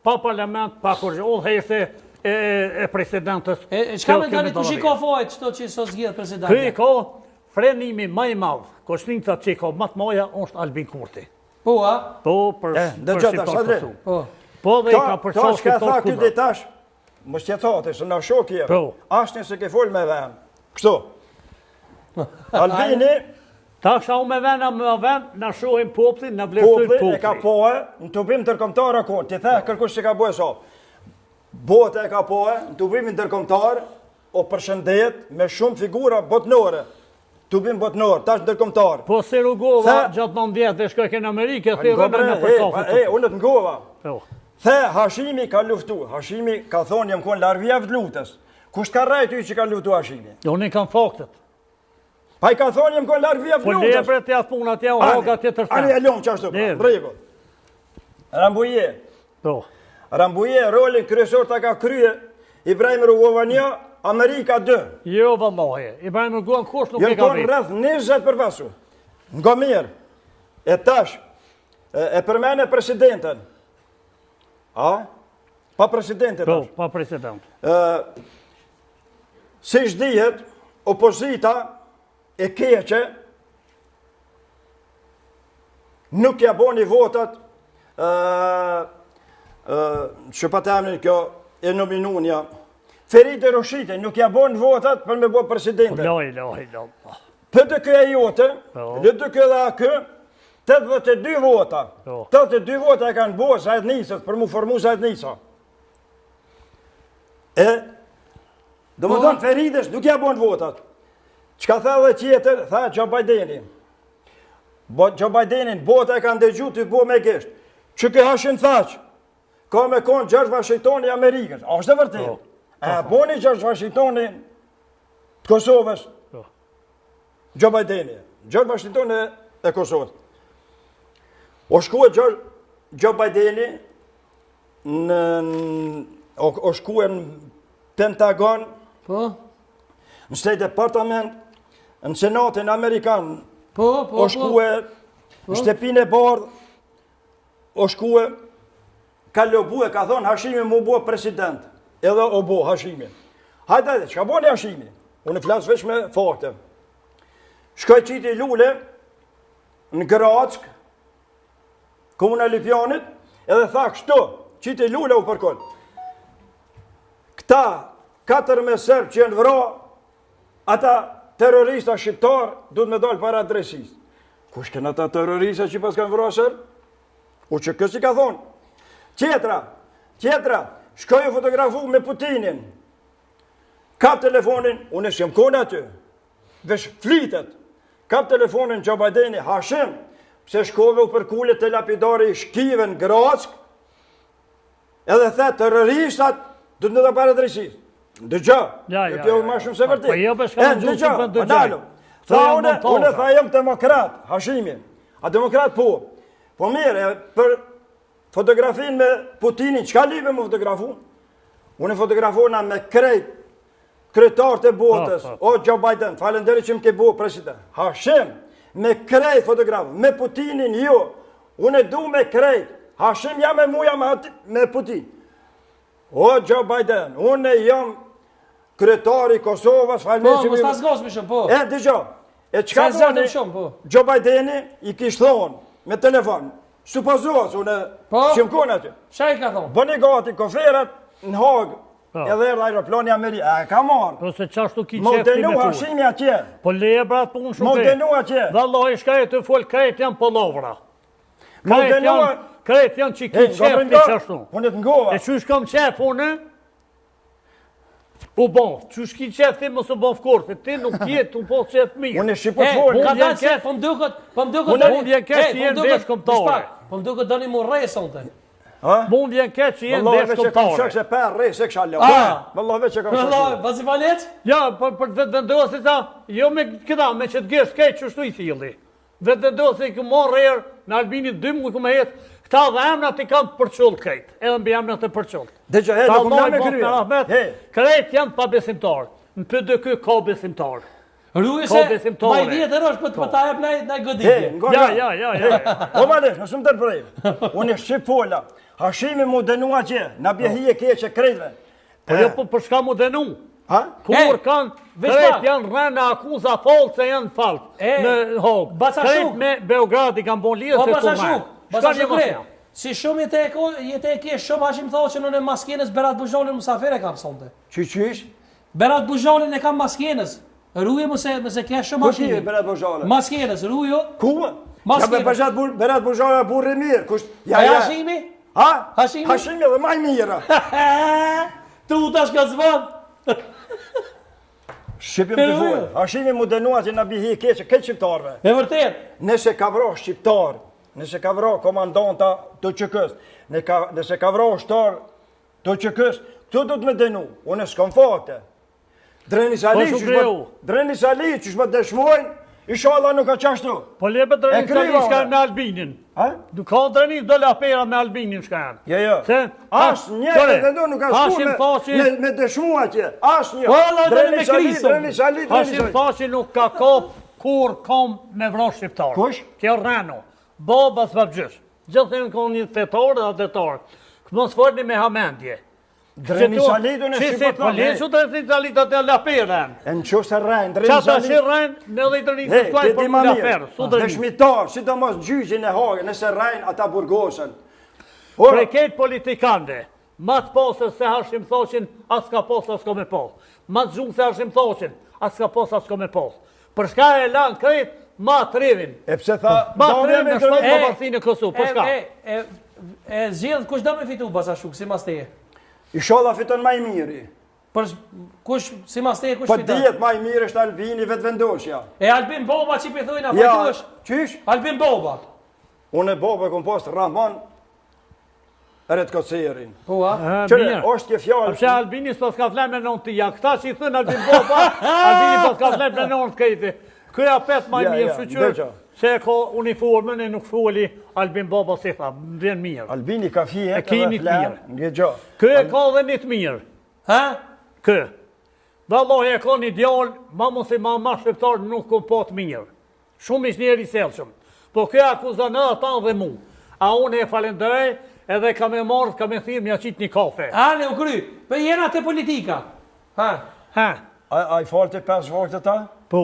Speaker 3: pa parlament, pa kurgjë, o hejse e presidentës.
Speaker 1: Qka me tani kush i ka fajt qëto që sot zgjedh presidentja?
Speaker 3: Kë i ka frenimi ma i madh, koshninca që i ka matë maja, është Albin Kurti.
Speaker 1: Po, a?
Speaker 3: Po, për shqiptar Kosovë. Po, dhe i ka përqa
Speaker 2: shqiptar
Speaker 3: shqiptar
Speaker 2: këtë
Speaker 3: Kosovë.
Speaker 2: detash, më shqethate, se në shokje, ashtë nëse ke folë me venë. Kështu. Albini,
Speaker 3: Ta shau me vena me ven, na shohim poplin, na vlerësojmë
Speaker 2: popli e ka
Speaker 3: poplin.
Speaker 2: poe, në tubim tërkombëtar akon. Ti the kërkush që ka bëhe so. Bota e ka poe, në tubimin tërkombëtar, o përshëndet me shumë figura botnore. Tubim botnor, tash ndërkombëtar.
Speaker 3: Po se rrugova gjatë 90 dhe shkoj në Amerikë, the rrugën me përkafë.
Speaker 2: Unë të ngova.
Speaker 3: Po.
Speaker 2: The Hashimi ka luftu. Hashimi ka thonë jam kon larvia vë lutës. Kush ka rrejt ty që ka luftu Hashimi?
Speaker 3: Jo, unë kam faktet.
Speaker 2: Pa i ka thonë jam kon larvia vë
Speaker 3: Po
Speaker 2: lutës.
Speaker 3: lebre të jatë puna të ja u hoga të tërfen.
Speaker 2: Ani e lonë qashtu, rregull. Rambuje.
Speaker 3: Po.
Speaker 2: Rambuje, rolin kryesor ta ka krye Ibrahim Rugovania, Amerika 2.
Speaker 3: Jo, vallahi. Ibrahim Rugovania kush nuk e
Speaker 2: Jënë
Speaker 3: ka
Speaker 2: konë
Speaker 3: vit.
Speaker 2: rrëth 20 përvasu. Nga mirë. E tash, e përmene presidenten. A? Pa presidentin
Speaker 3: Po,
Speaker 2: tash.
Speaker 3: pa president.
Speaker 2: Si shdihet, opozita e keqe nuk ja boni votat që pa të emnin kjo e nominunja. Feride Roshite nuk ja bon votat për me bo presidente.
Speaker 3: Loj.
Speaker 2: Për të këja jote,
Speaker 3: Po.
Speaker 2: dhe të këja dhe akë, 82 vota.
Speaker 3: Po.
Speaker 2: 82 vota e kanë bo zajednisët për mu formu zajednisa. Do më thonë Ferides nuk ja bon votat. Qka tha dhe tjetër, tha Joe Bideni. Joe Bidenin bota e kanë dëgju të bo me gesht. Që ke hashin thaq, ka me konë George Washingtoni Amerikës. A është e vërtet?
Speaker 3: Po.
Speaker 2: A boni George Washingtoni të Kosovës?
Speaker 3: Po.
Speaker 2: Joe Bideni. George Washingtoni e Kosovës. O shkue Joe Bideni o shkue në Pentagon,
Speaker 1: Po,
Speaker 2: në State Department, në Senatin Amerikan,
Speaker 1: po.
Speaker 2: o shkue në shtepin e bardh, o shkue, ka lobu e ka thonë Hashimi mu bo president, edhe o bo Hashimi. Hajde, që ka bo një Hashimi? Unë flasë veç me fakte. Shkoj qiti lule në Grack, komuna Lipjanit, edhe tha kështu, qiti lule u përkoll. Këta 4 serbë që jenë vra, ata terrorista shqiptar, du të me dalë para drejtësisë. Kush kënë ata terrorista që pas kanë vra serbë? U që kësi ka thonë. Tjetra, shkoj e fotografu me Putinin. Kap telefonin, unë e shjem kone aty. Vesh flitet. Kap telefonin Joe Bideni, Hashim, pse shkove u përkullet të lapidari shkive në Grack, edhe the terroristat, du të në të para drejtësisë. Dëgja, e kjo ma shumë se vërtit.
Speaker 3: Po jo për shka në gjusë për dëgjaj.
Speaker 2: Tha une tha jem demokrat, Hashimi. A demokrat po. Po mire, për fotografin me Putinin, qka libe më fotografu? Une fotografona me krejt, kretarët e botës, o Joe Biden, falenderi që më ke bo president. Hashim, me krejt fotografu, me Putinin jo, une du me krejt. Hashim jam e muja me Putin. O Joe Biden, une jam kryetari Kosovës,
Speaker 1: Po, mos ta zgosmi shumë, po.
Speaker 2: Dëgjo, e qka
Speaker 1: Se zëtëm
Speaker 2: boni,
Speaker 1: shumë, po.
Speaker 2: Joe Bideni i kishtë thonë, me telefon, supozohës, unë
Speaker 1: Po.
Speaker 2: shimkone aty,
Speaker 1: Qa i ka thonë?
Speaker 2: bëni gati koferat në Hagë, edhe erë aeroplani Amerikë, e ka marë,
Speaker 3: Po se qashtu ki
Speaker 2: më
Speaker 3: qefti
Speaker 2: denu
Speaker 3: me tu.
Speaker 2: Hashimi atje,
Speaker 3: Po leje brat punë
Speaker 2: më
Speaker 3: shumë
Speaker 2: denu atje,
Speaker 3: Vallahi shka e të folë, krejt janë polovra.
Speaker 2: më denu
Speaker 3: Krejt janë që ki qefti qashtu.
Speaker 2: unë të ngova,
Speaker 3: E qysh kam qef unë? U bon, qysh ki qef ti mos u bon fkorti, ti nuk jetë u po qef mirë.
Speaker 2: unë e shqipot folë,
Speaker 1: Ka
Speaker 3: Unë
Speaker 1: dalë
Speaker 3: jam
Speaker 1: se,
Speaker 3: keq.
Speaker 1: po mdukët,
Speaker 3: Unë jam keq që jenë vesh kombëtare.
Speaker 1: Po mdukët doni mu rrej sonte.
Speaker 3: Mund vjen keq që jenë
Speaker 2: Vëllave
Speaker 3: desh
Speaker 2: që kam shak
Speaker 3: komptare.
Speaker 2: se per rrej se kësha leo, vëllave që kam
Speaker 1: Vëllai,
Speaker 2: shak.
Speaker 1: bazi valet?
Speaker 3: Ja, për vetë vendosi sa, jo me këta, me që të gjesht keq qështu i thilli. Vetë vendosi i këmë morë rrë, në Albinit 2 mu i këmë jetë, këta dhe emnat i kanë përqullë krejt, edhe mbi emnat e përqullë.
Speaker 2: Dhe që he,
Speaker 3: Ta
Speaker 2: do këmë
Speaker 3: Allah
Speaker 2: me
Speaker 3: i bot
Speaker 2: krye.
Speaker 3: në rahmet,
Speaker 2: He,
Speaker 3: krejt janë pa besimtarë. Në PDK ka besimtarë.
Speaker 1: Rrugë
Speaker 3: Ka
Speaker 1: se
Speaker 3: besimtare.
Speaker 1: maj vjetër është për të ta jep naj
Speaker 2: he,
Speaker 1: goditje.
Speaker 2: nga
Speaker 3: Ja.
Speaker 2: O malesh, nësë më tërprej, unë e shqip fola, Hashimi mu denua që, në bjehi e keqe krejtve.
Speaker 3: Po jo për shka mu denu.
Speaker 2: Ha?
Speaker 3: Kur kanë,
Speaker 1: veç
Speaker 3: krejt
Speaker 1: pak.
Speaker 3: janë rrënë akuza falë se janë falë. Në Hogë.
Speaker 1: Basashuk.
Speaker 3: Krejt me Beogradi kanë bon lidhë
Speaker 1: Po
Speaker 3: të
Speaker 1: basa
Speaker 3: turme.
Speaker 1: shuk,
Speaker 3: Shka
Speaker 1: basa
Speaker 3: një
Speaker 1: shuk
Speaker 3: mos
Speaker 1: re.
Speaker 3: jam?
Speaker 1: Si shumë jetë e kje shumë Hashim thonë që në maskenës Berat Buzholin musafir e kam sonte.
Speaker 2: Qysh?
Speaker 1: Berat Buzholin e kam maskenës. Ruje mëse ke shumë
Speaker 2: Kush je
Speaker 1: mashinë.
Speaker 2: Berat Bozhale?
Speaker 1: Maskerës, rujo.
Speaker 2: Ku? Ja me Berat Bozhale burri mirë. Kush?
Speaker 1: A Hashimi?
Speaker 2: Ha?
Speaker 1: Hashimi?
Speaker 2: Hashimi dhe maj mirë.
Speaker 1: Tu tash ka zvan.
Speaker 2: Shqipim të vojë. Hashimi mu denua që në bihi keqë shqiptarve.
Speaker 1: E vërtet.
Speaker 2: Nëse ka vro shqiptar, nëse ka vro komandanta të QK-s, nëse ka vro shtar të QK-s, këtu do të me denu. Unë s'kam fakte. Dreni Sali që shmë dëshmojnë, inshallah nuk ka qashtu.
Speaker 3: Po lebe Dreni Sali shka me Albinin. Du ka Dreni do la pera me Albinin shka janë.
Speaker 2: Jo. Asë njëre dhe do nuk ka shku me dëshmu atje. Asë një. Dreni Sali.
Speaker 3: Hashim Thaci nuk ka kop kur kom me vro shqiptar.
Speaker 2: Kush?
Speaker 3: Kjo Rano. Baba s'papgjysh. Gjithë në konë një thetar dhe atetar. Këmos forni me hamendje.
Speaker 2: Dreni Sali do në shqiptar.
Speaker 3: Po lequ Dreni Sali të të la pera.
Speaker 2: E në qështë rajnë, Dreni Sali.
Speaker 3: Qata që rajnë, në dhe i Dreni Sali s'kuaj për më la pera.
Speaker 2: Dëshmitar, si të mos gjyqin e hage, nëse rajnë ata burgosën.
Speaker 3: Prej ketë politikande, ma të posër se Hashim Thacin, as ka posë, as ka me posë. Ma të gjumë se Hashim Thacin, as ka posë, as ka me posë. Për shka e lanë kretë, ma të rivin.
Speaker 2: E pse tha,
Speaker 3: ma të rivin në shtojnë për varsinë në Kosovë, për shka?
Speaker 1: E zhjith, kush do me fitu basa shuk, si mas teje?
Speaker 2: Inshallah fiton maj miri.
Speaker 1: Për kush, si mas teje, kush
Speaker 2: Po
Speaker 1: fiton?
Speaker 2: dijet maj mirë është Albini vetë vendosja.
Speaker 1: E Albin Boba që i pithujna,
Speaker 2: Ja,
Speaker 1: për kush?
Speaker 2: qysh?
Speaker 1: Albin Boba.
Speaker 2: Unë e Boba kom post Rahman Eret Kocerin.
Speaker 1: Po, a?
Speaker 2: Qëre, është kje fjallë.
Speaker 3: Përse Albini s'pas ka flenë me nënë të ja. Këta që i thënë Albin Boba, Albini pas ka flenë me nënë të kejti. Këja pet maj mirë, shqyqyrë, se ka uniformën e nuk foli Albin Boba si tha, më vjen mirë.
Speaker 2: Albini ka fjetë
Speaker 3: E kini të mirë.
Speaker 2: Nge gjo.
Speaker 3: Këja ka dhe një të mirë.
Speaker 1: Ha?
Speaker 3: Këja. Dhe Allah e ka një djallë, ma mos i ma shqiptarë nuk kom po të mirë. Shumë ishtë njeri selëshëm. Po këja akuzana ata dhe mu. A unë e falenderej, edhe ka me marrë, ka me thirë mja qitë një kafe.
Speaker 1: Ale, u kry. Për jena të politika. Ha?
Speaker 3: Ha?
Speaker 2: A i falë të 5 vakte ta?
Speaker 3: Po.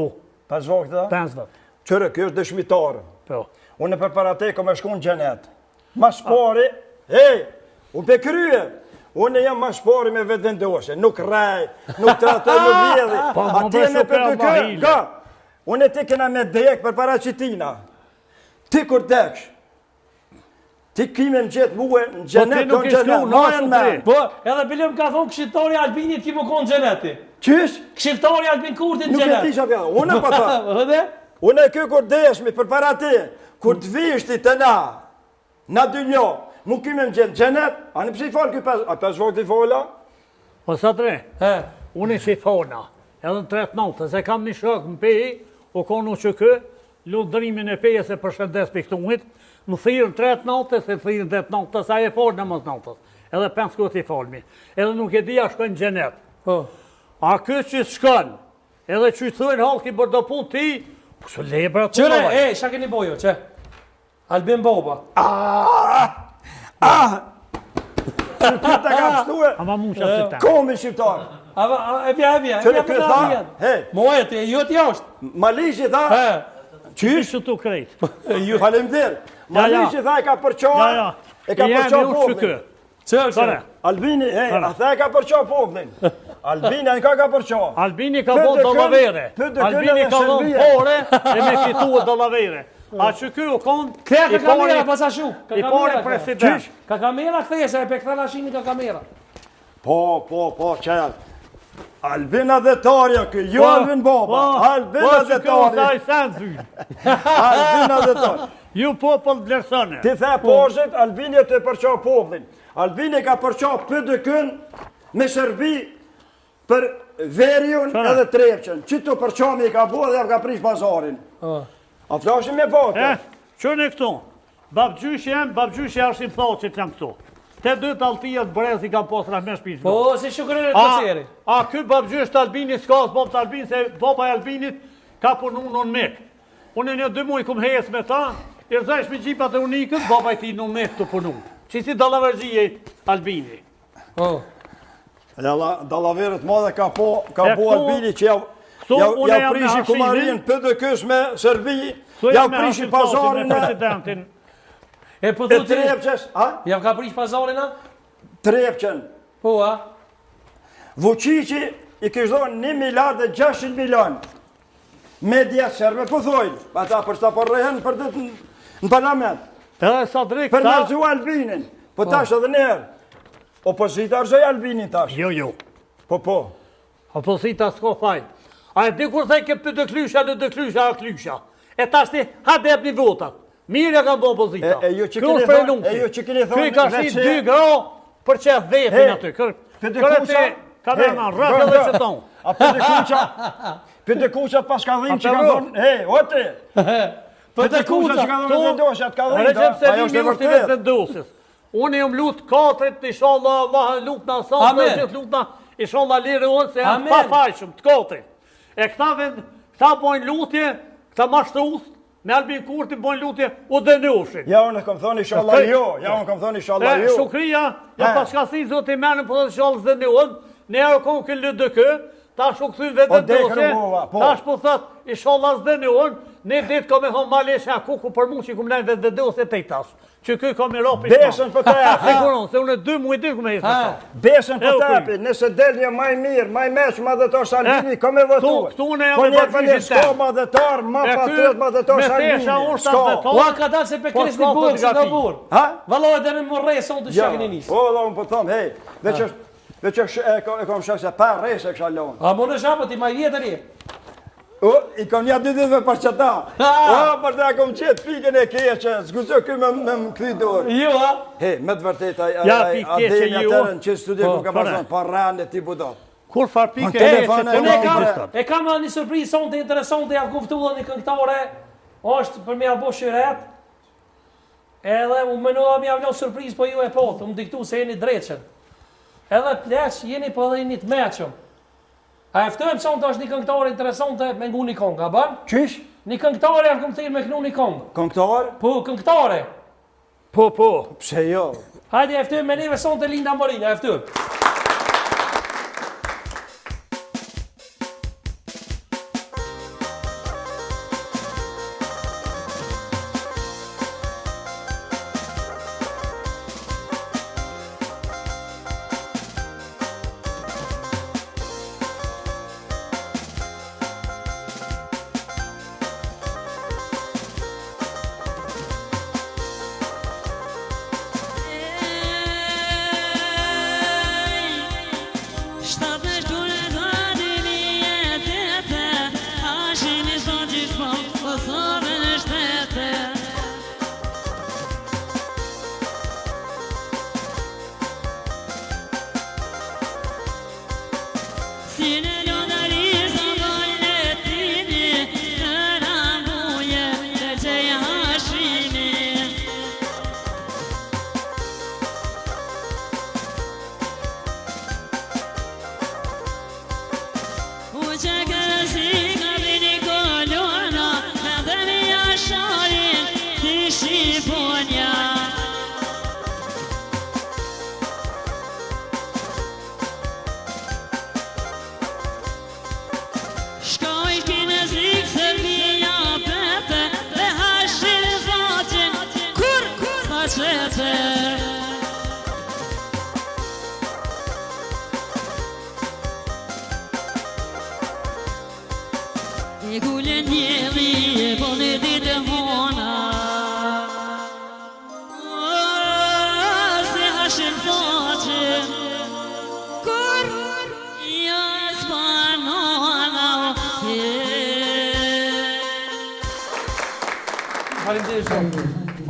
Speaker 2: 5 vakte ta?
Speaker 3: 5 vakte.
Speaker 2: Qëre, kjo është dëshmitarë.
Speaker 3: Po.
Speaker 2: Unë për para te kom e shku në gjenet. Mas pari, unë pe krye. Unë jam mas pari me vetë vendoshe. Nuk rej, nuk tratoj, nuk vjedhi. Atje me për të kërë, ka. Unë e ti kena me dek për para qitina. Ti kur deksh. Ti kime më gjithë muë në gjenet,
Speaker 3: nuk
Speaker 2: në gjenet, majën me.
Speaker 1: Po, edhe bilim ka thonë këshiltori Albinit ki më konë gjeneti.
Speaker 2: Qysh?
Speaker 1: Këshiltori Albin Kurti në
Speaker 2: Nuk e
Speaker 1: gjenet.
Speaker 2: ti që unë e pa ta.
Speaker 1: Hëde?
Speaker 2: Unë e kjo kur deshmi për para ti, kur të vishti të na dy njo, nuk kime më gjithë gjenet, a në pësi i falë kjo 5 vakti i fola?
Speaker 3: Po sa tre,
Speaker 1: He.
Speaker 3: unë i që i fona, edhe në 3 natë, se kam një shok në peji, o konu që kë, lundrimin e peje se përshëndes për këtunit, më thirën 3 natë, se thirën 8 natë, sa e falë në mësë natës, edhe 5 këtë i falëmi, edhe nuk e di a shkojnë gjenet.
Speaker 1: Po.
Speaker 3: A këtë që shkojnë, edhe që i thujnë halki bërë do pun ti, po së lebra të
Speaker 1: Qëre,
Speaker 3: lojë.
Speaker 1: shka keni bojo, që? Albin Boba.
Speaker 2: Këtë të ka pështue,
Speaker 3: A ma mund që të ta.
Speaker 2: komi shqiptarë.
Speaker 1: E vja.
Speaker 2: Qëre këtë tha,
Speaker 1: Mojët, e ju t'ja është.
Speaker 2: Malishi tha,
Speaker 1: He.
Speaker 3: Qysh që tu krejt.
Speaker 2: falemder, Malishi tha e ka përqa, e ka përqa poplin.
Speaker 1: Qërë.
Speaker 2: Albini, a tha e ka përqa poplin. Albini e ka përqa.
Speaker 3: Albini ka bon dollavere. Albini ka bon pore e me fitu dollavere. A që ky u konë,
Speaker 1: Këja ka kamera, pas ashu.
Speaker 3: i pari president.
Speaker 1: Ka kamera këtheje, se e pe këthe lashini ka kamera.
Speaker 2: Po, qërë. Albina dhetarja kë, jo Albin Baba. Albina dhetarja.
Speaker 3: Po, që kjo sa i
Speaker 2: Albina dhetarja.
Speaker 3: Ju popull vlerësone.
Speaker 2: Ti the poshët, Albini e të përqa poplin. Albini ka përqa pëdëkën me Serbi për Veriun edhe Trepqen. Që të përqami i ka bo dhe ka prish pazarin. A flashim me vate.
Speaker 3: Qërë këtu, babgjysh Hashim Thacit jam këtu. Te 2 taltijat brezi kam posë rahme shpishme.
Speaker 1: Po, si shukërën e të ceri.
Speaker 3: A ky babgjysh të Albinit s'ka s'bob të Albinit, se baba e Albinit ka punu në mek. Unë një 2 muj kum hes me ta, i rëzajsh me gjipat e unikët, baba i ti në mek të punu. Që si dalavergjie Albini.
Speaker 2: Dalaverët madhe ka po Albini që ja prishi kumarin pëdëkës me Serbi, ja prishi pazarin
Speaker 3: presidentin.
Speaker 1: E po thu ti,
Speaker 2: Trepqes, a?
Speaker 1: jam ka prish pazarin, a?
Speaker 2: Trepqen.
Speaker 1: Po, a?
Speaker 2: Vučići i kishtë dhonë 1 miliard dhe 600 milion. media serbe po thojnë, ata për shta po rrehen për ditë në parlament.
Speaker 3: Edhe sa drejt
Speaker 2: Për nërëzu Albinin, po tash edhe njerë. Opozita arzoj Albinin tash.
Speaker 3: Jo.
Speaker 2: Po.
Speaker 3: Opozita s'ko fajnë. A e di kur thej ke për dëklysha, a klysha. E tash ti, ha dep një votat. Mirë e ka bo opozita.
Speaker 2: E ju që keni thonë...
Speaker 3: Kuj ka shti 2 gra për që e dhepin aty. Kërëti, ka dhe në rrëtë dhe që tonë.
Speaker 2: A për dhe kuqat pas ka dhim që ka thonë, ote. Për dhe kuqat që ka thonë vendoshat, ka dhim, ajo është e vërtet.
Speaker 3: Vendosis. Unë jam lutë katrit, inshallah, Allah lutë në asam, për që lutë në, inshallah, lirë unë, se jam pa fajshëm, të katrit. E këta bojnë lutje, këta mashtruth, me Albin Kurti bojnë lutje, u dënushin.
Speaker 2: Ja, unë kam thonë inshallah jo.
Speaker 3: Shukria, ja paskasi zotë i menën, po dhe inshallah dënuhën, ne e kom këllë lëtë dëkë, ta shku këthy vetë dosje, ta shku thët, inshallah dënuhën, ne ditë kom e thonë malesha kuku për mu që i kom lejnë vetë dosje të i tasë. Që këj kam i rapi shma.
Speaker 2: Besën për tepi.
Speaker 3: Siguron, se unë 2 muaj ditë këmë e hisë.
Speaker 2: Besën për tepi, nëse del një maj mirë, maj meq, madhëtor Salvini, kom e votu.
Speaker 3: Këtu unë e jam e përgjishtë të.
Speaker 2: S'ka madhëtor, ma patriot madhëtor Salvini.
Speaker 1: Ua ka dalë se pe Kristi burë, se ka burë. Valo e dhe me më rejë, sonë të shakën e nisë.
Speaker 2: O, da unë po thëmë, hej, veç e kom shakë se pa rejë se kësha lonë.
Speaker 1: A më në shapë, ti ma vjetër i.
Speaker 2: I kom një ditëve për që ta. Për të kom qëtë pikën e keqë, s'guzë këj me më këthi dorë.
Speaker 1: Jo, ha?
Speaker 2: He, me të vërtet, a dhejnë atërën që studio ku ka përzonë, pa rrande ti budot.
Speaker 3: Kur far pikë e që
Speaker 1: të e kam një surprizë sonë të interesante, ja kuftu dhe një këngtare, është për me abo shëret, edhe u mënoha me avlo surprizë, po ju e potë, më diktu se jeni dreqen. Edhe plesh, jeni po dhe një të meqëm. A eftojmë sonë të është një këngtare interesante me ngu një kongë, a ban?
Speaker 2: Qish?
Speaker 1: Një këngtare janë këmë thirë me kënu një kongë.
Speaker 2: Këngtare?
Speaker 1: Po, këngtare.
Speaker 3: Po.
Speaker 2: Pse jo?
Speaker 1: Hajde, eftojmë me neve sonë të Linda Morina, eftojmë.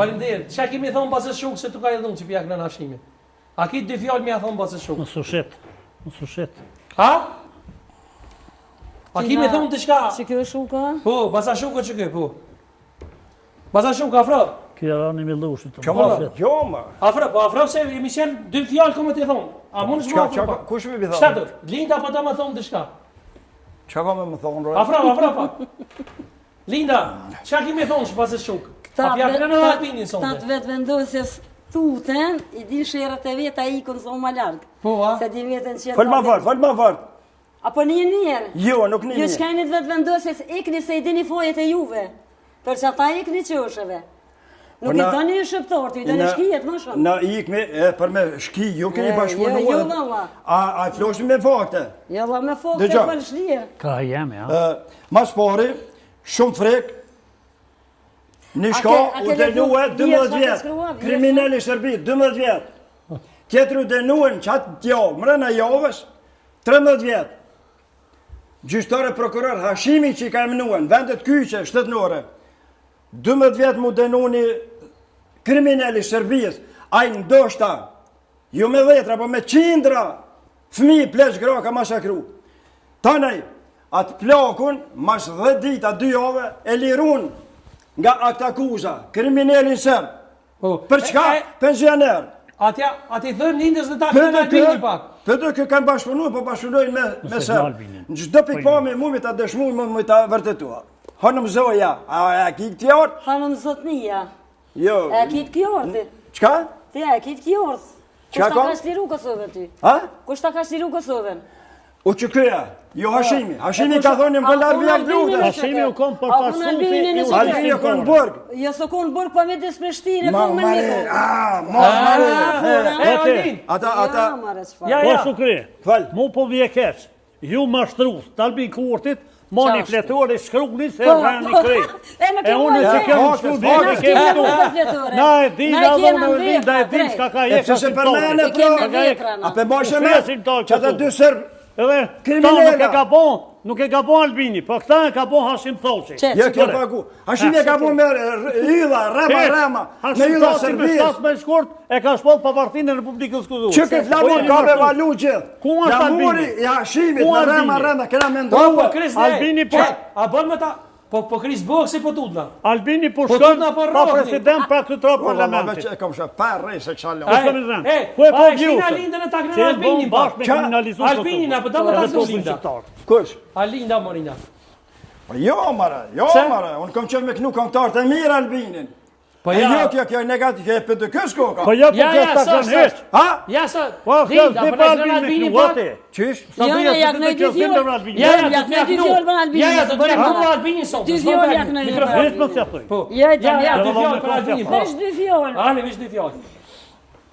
Speaker 1: Falimderit, që kemi thonë basë shukë se të ka edhun që pjak në nashimi? A ki 2 fjallë mi a thonë basë shukë?
Speaker 3: Në sushet.
Speaker 1: Ha? A kemi thonë të shka?
Speaker 4: Që kjo shukë?
Speaker 1: Po, basë shukë që kjo, po. Basë shukë, afro?
Speaker 3: Kjo era një millushë të
Speaker 2: më.
Speaker 1: Afro se jemi qenë 2 fjallë këmë të thonë. A mund shma afro?
Speaker 2: Kush me bi thonë?
Speaker 1: Shtetër, Linda pa ta më thonë të shka?
Speaker 2: Qa ka me më thonë, Roj?
Speaker 1: Afro pa. Linda, që kemi thonë që basë shukë? A pjak në Albinin sonde?
Speaker 4: Ta të vetë vendosjes tuten, i din shërët e vetë a i kënë zonë më largë.
Speaker 1: Po, a?
Speaker 4: Se din vetën që...
Speaker 2: Falë ma fort.
Speaker 4: Apo një njerë?
Speaker 2: Jo, nuk një njerë.
Speaker 4: Jo, që ka një të vetë vendosjes, ikni se i dini fojet e juve. Për që ata ikni qëshëve. Nuk i do një shëptor, të i do një shkijet më shumë.
Speaker 2: Na ikme, për me shki, ju keni bashkëpunuar.
Speaker 4: Jo, valla.
Speaker 2: A floshme me fakte?
Speaker 4: Jo, me fakte, për shlirë.
Speaker 3: Ka jemi, ja.
Speaker 2: Mas pari, shumë frek, në shka u denue 12 vjetë, kriminali Shërbi, 12 vjetë, tjetër u denuen që atë tjavë, mrena javës, 13 vjetë. Gjyqtare prokuror Hashimi që i ka emnuen, vendet kyqe, shtetënore, 12 vjetë mu denuni kriminali Shërbis, a i ndoshta, ju me vetra, po me qindra, fëmi, pleq, gra, ka masakru. Tanej, atë plakun, mas 10 dita, 2 jave, e lirun nga akta akuza, kriminalin sërb. Për çka? Pensioner.
Speaker 1: Ati thërë lindës dhe ta kënë Albini pak.
Speaker 2: Për të kë kanë bashkëpunu, po bashkëpunojnë me sërb. Në gjdo pikpame mu mi ta dëshmu, mu mi ta vërtetua. Hanëm zoja, a ki këti orë?
Speaker 4: Hanëm zotnia.
Speaker 2: Jo.
Speaker 4: E ki të kjo orë ti?
Speaker 2: Qka?
Speaker 4: Ti e ki të kjo orë. Kushta ka shliru Kosovën ty?
Speaker 2: Ha?
Speaker 4: Kushta ka shliru Kosovën?
Speaker 2: U që këja, jo Hashimi. Hashimi ka thonë më këllar vjak lutë.
Speaker 3: Hashimi u kom për pasusi.
Speaker 2: Albini u konë burg.
Speaker 4: Jo së konë burg për midis Prishtinë, po më një
Speaker 1: Albin!
Speaker 2: Ata...
Speaker 3: Po Shukri,
Speaker 2: Fal.
Speaker 3: mu po vje keq. Ju mashtrus, të Albin Kurtit, ma një fletore, shkruni se rani krejt. E unë që kemë shkru dhjë, kemë shkru. Na e di, da dhënë e di, da e di, shka ka
Speaker 2: E
Speaker 3: jekë.
Speaker 2: që se përmene pro, a pe bashkë me, që ata dy sërbë,
Speaker 3: Edhe, ta nuk e ka bon Albini, po këta e ka bon Hashim Thoqi.
Speaker 2: Jo kjo pagu. Hashim e ka bon me ylla, rema, me ylla Serbis.
Speaker 3: Hashim me shkurt e ka shpot pavartinë në Republikës Kosovës.
Speaker 2: Që ke flamin ka me valu gjithë.
Speaker 3: Ku është Albini?
Speaker 2: Jamuri i Hashimit, me rema, kena me
Speaker 1: Po
Speaker 2: ndrua.
Speaker 1: Kris
Speaker 3: Albini po...
Speaker 1: A bon me ta... Po Kris bëhë si po tutna.
Speaker 3: Albini po shkën pa president pa këtë tropë parlamentit.
Speaker 2: E kom shë, pa rej se këshallon.
Speaker 3: Ku e po gjuhë?
Speaker 1: Shina Linda në takë në Albinin pa. Albinin, apo da më takë Linda.
Speaker 2: Kush?
Speaker 1: A Linda Morina.
Speaker 2: Jo, mara, unë kom qenë me knu kontarët e mirë Albinin.
Speaker 1: Po
Speaker 2: E jo, kjo e negativ, kjo e për të kësh koka.
Speaker 3: Po jo, po kjo të kënë heq.
Speaker 2: Ha?
Speaker 1: Ja, sa...
Speaker 3: Po, kjo të dhe pa Albini me knu, ati.
Speaker 2: Qish?
Speaker 3: Sa
Speaker 4: Jo,
Speaker 3: dhja
Speaker 4: jak
Speaker 3: të
Speaker 4: në
Speaker 3: të kjo
Speaker 4: dy
Speaker 3: zindër
Speaker 4: fjallë.
Speaker 3: Albini.
Speaker 1: Ja,
Speaker 4: Jak në dy fjallë për Albinin.
Speaker 1: Ja, do të jaknu për Albinin sotë.
Speaker 4: Dy fjallë jak në dy
Speaker 1: Mikrofon.
Speaker 3: Vesh më të thuj.
Speaker 1: Po.
Speaker 4: Ja,
Speaker 1: Ja, dy fjallë për Albinin. Po.
Speaker 4: Vesh dy fjallë.
Speaker 1: Ani, vesh dy fjallë.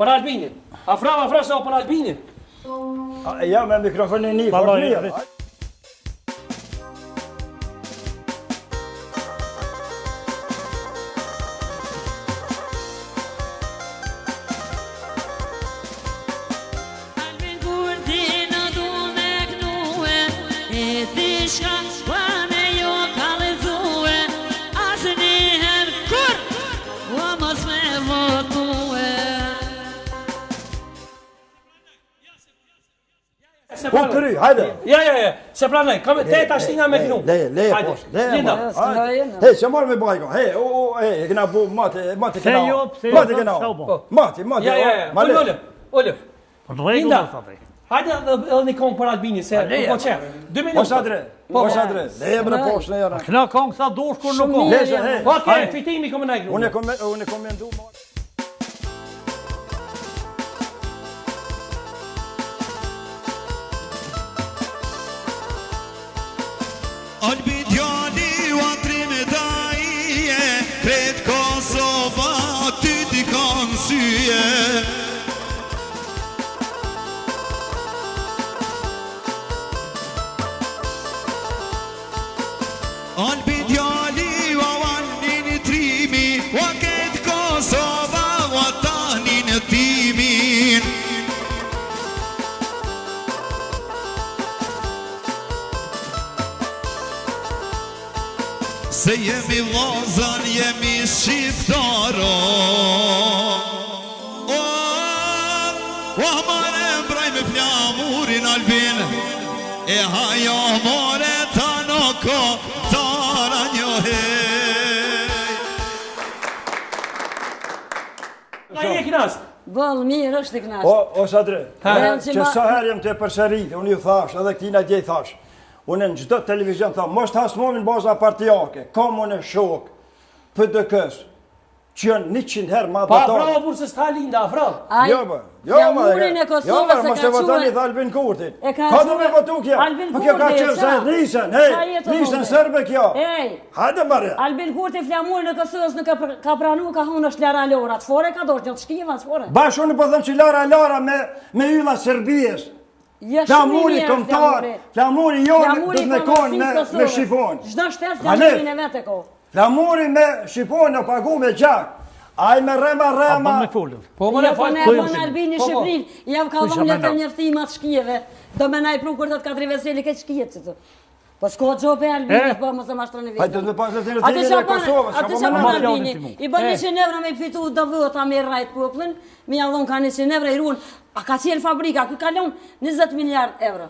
Speaker 1: Për Albinin. Afra sa për Albinin.
Speaker 2: Ja, me mikrofonin një,
Speaker 3: Pa,
Speaker 2: fort
Speaker 3: pa,
Speaker 2: mirë.
Speaker 5: Albin Kurti në du me knue, e ti shka shpane jo ka lezue, asë njëherë kur, o mos me votue.
Speaker 2: Po këry, hajde.
Speaker 1: Ja, se pranaj, kam te ta shtina me knu.
Speaker 2: Leje, poshtë, leje.
Speaker 1: Linda.
Speaker 2: Hej, që marrë me bajko, hej, e këna bu, mati këna. Mati këna. Mati.
Speaker 1: Ja, ullë. Linda, hajde edhe një kongë për Albini, se po që, 2 minutë.
Speaker 2: Mos adre, leje bre poshtë, leje.
Speaker 3: Këna kongë sa dush kur nuk kongë.
Speaker 2: Leje, hej.
Speaker 1: Po, ke, fitimi këmë nëjë knu.
Speaker 2: Unë e komendu,
Speaker 6: Albin djali u atri me daje, kret Kosova ty t'i kanë syje. Albin djali u avanin trimi, u ket Kosova u atanin timin. Se jemi vllazën, jemi shqiptaro. O mare mbraj me flamurin Albin, e hajo more ta noko tara njohej.
Speaker 1: Na je knast.
Speaker 4: Bëllë mirë është i knasht.
Speaker 2: O Sadre,
Speaker 4: Që
Speaker 2: që sa herë jem të përsërit, unë ju thash, edhe këtina djej thash, unë në gjdo televizion thash, mos të hasmomin baza partijake, komune shok, PDK-s, që janë 100 herë ma
Speaker 1: Pa
Speaker 2: dëtarë.
Speaker 1: afra burë se s'ka Linda, afra.
Speaker 2: Jo, më,
Speaker 4: flamurin e Kosovës
Speaker 2: mos
Speaker 4: e
Speaker 2: e
Speaker 4: ka
Speaker 2: votani
Speaker 4: quajtur-
Speaker 2: dhe Albin Kurtin.
Speaker 4: E ka
Speaker 2: Ka do me
Speaker 4: quajtur-
Speaker 2: votu kja,
Speaker 4: Albin
Speaker 2: po kjo ka
Speaker 4: Kurti,
Speaker 2: qërë se
Speaker 4: sa?
Speaker 2: nisën,
Speaker 4: Sa jetë
Speaker 2: nisën
Speaker 4: vote?
Speaker 2: sërbe kjo.
Speaker 4: Ej,
Speaker 2: Hajde mare.
Speaker 4: Albin Kurti flamurin e Kosovës nuk ka pranu, ka hunë është Lara Lora. Të fore ka dorë, që të shkiva, të fore.
Speaker 2: Bash unë po thëmë që Lara me ylla Serbijes. Flamuri kombëtar, flamuri jonë do të me konë me shifon.
Speaker 4: Çdo shtet flamurin e vet e ka.
Speaker 2: Flamuri me shifon e pagu me gjak. Ai me rema.
Speaker 1: Po më ne
Speaker 4: Po në Albini Shqiprin, jam ka dhënë letër njoftimat shkijeve. Do më nai prokur të katër veseli ke shkijet të. Po s'ka gjobe Albini, po mos e mashtron vetë.
Speaker 2: Hajde të pas letër e Kosovës.
Speaker 4: Atë që bën Albini, i bën 100 euro me fitu do vota me rrajt popullin, me ja dhon kanë 100 euro i ruan. A ka qenë fabrika, ku kalon 20 miliard euro.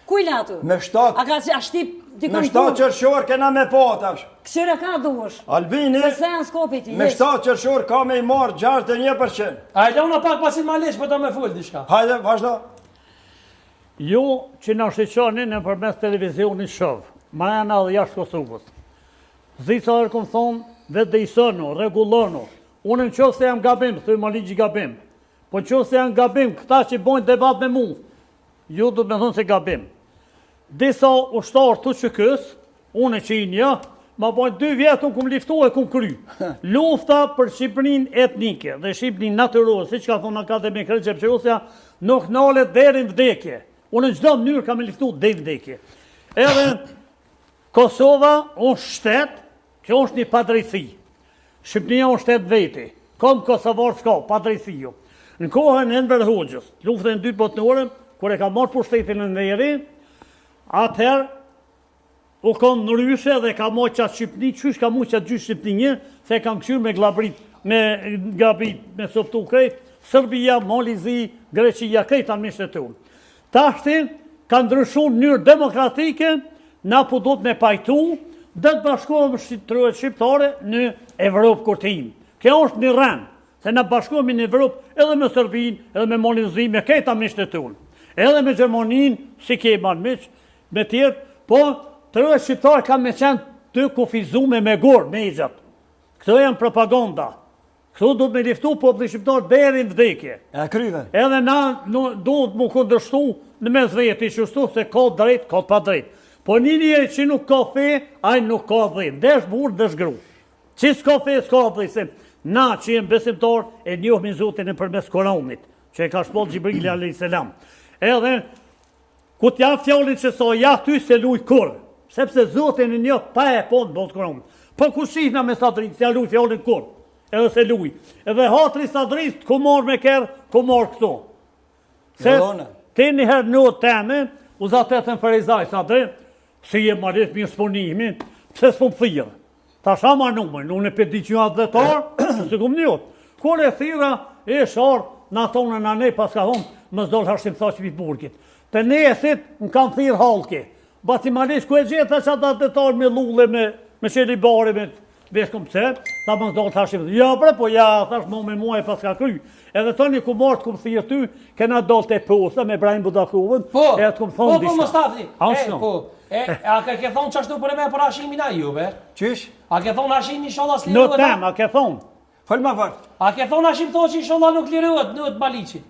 Speaker 4: Ku i la atu?
Speaker 2: Me 7.
Speaker 4: A ka shtip
Speaker 2: Me 7 qershor kena me pa tash.
Speaker 4: Këshire ka duhesh.
Speaker 2: Albini
Speaker 4: Se janë skopi ti.
Speaker 2: me 7 qershor ka me i marrë 61%.
Speaker 1: A e lona pak pasin malesh, po ta me full diçka.
Speaker 2: Hajde, vazhdo.
Speaker 3: Ju që në shqeqoni në përmes televizionit shëvë, ma janë adhe jashtë Kosovës. Zica dhe këmë thonë, dhe dejsënu, regulonu. Unë në qofë se jam gabim, thuj më ligji gabim. Po në qofë se jam gabim, këta që bojnë debat me mu, ju du me thonë se gabim. Disa ushtarë të që kësë, unë e që i një, ma bojnë 2 vjetë unë këmë liftu e këmë kry. Lufta për Shqipërin etnike dhe Shqipërin natyrore, si që ka thonë Akademi Kërgjep Qërusja, nuk nalet deri në vdekje. Unë në gjdo mënyrë kam e liftu deri në vdekje. Edhe Kosova është shtet, që është një padrejtësi. Shqipënia është shtet veti. Kom Kosovar s'ka, padrejtësi ju. Në kohën e Enver Hoxhës, luftën e 2 botërore, kur e ka marrë pushtetin në veri, atëherë u konë në ryshe dhe ka marrë qatë Shqipëni, qysh ka mu qatë gjysh Shqipëni, se kam këshyrë me glabrit, me gabit, me softu krejt, Serbia, Malizi, Greqia, krejt anë mishtë të unë. Tashti, ka ndryshu në njërë demokratike, na po do të me pajtu, dhe të bashkohëm shqiptare në Evropë kur të imë. Kjo është një rënd, se na bashkohemi në Evropë edhe me Serbin, edhe me Malizi, me krejt anë mishtë të unë. Edhe me Gjermanin, si ke manë miq, me tjerë, po të rrë shqiptarë ka me qenë të kufizume me gorë, me i gjatë. Këto janë propaganda. Këto do të me liftu populli shqiptarë deri në vdekje.
Speaker 2: E kryve.
Speaker 3: Edhe na do të mu kundërshtu në mes veti, qështu se ka drejt, ka pa drejt. Po një njeri që nuk ka fe, aj nuk ka dhejt. Desh burë, desh gru. Që s'ka fe, s'ka dhejt, se na që jem besimtar e njohmi Zotin e përmes Koranit, që e ka shpot Gjibrili a.s. Edhe, ku t'ja fjallin që so, ja ty se luj kur, sepse Zotin e njoh pa e po në botë Koranit. Po ku shihna me sadrit, s'ja luj fjallin kur, edhe se luj. Edhe hatri sadrit, ku marrë me kërë, ku marrë këto. Se, te njëherë në teme, u zatetën Ferizaj sadrit, si je marit mirë sponimi, pse s'pon thirë. Ta shama numër, unë e peti që atë dhe tarë, se kom njot. Kur e thira, e sharë, na tonë në ne, pas ka thonë, më zdolë hashtim tha që pitë burkit. Të ne e thit, më kam thirë halke. Bati marisht, ku e gjitha që atë dhe tarë me lulle, me qeli bare, me veshkom pëse, ta më zdolë hashtim. Ja, bre, po ja, thash më me mua e pas ka kry. Edhe të një ku martë ku më thirë ty, kena dollë të posa me Brajn Budakuvën, e atë ku më thonë disha.
Speaker 1: A ke thonë qashtu për e me për hashimin a juve?
Speaker 2: Qysh?
Speaker 1: A ke thonë hashim inshallah
Speaker 3: Në
Speaker 1: s'liruhet?
Speaker 3: tem, a ke thonë?
Speaker 2: Falë ma farë.
Speaker 1: A ke thonë hashim thonë që inshallah nuk liruhet në të Maliqit?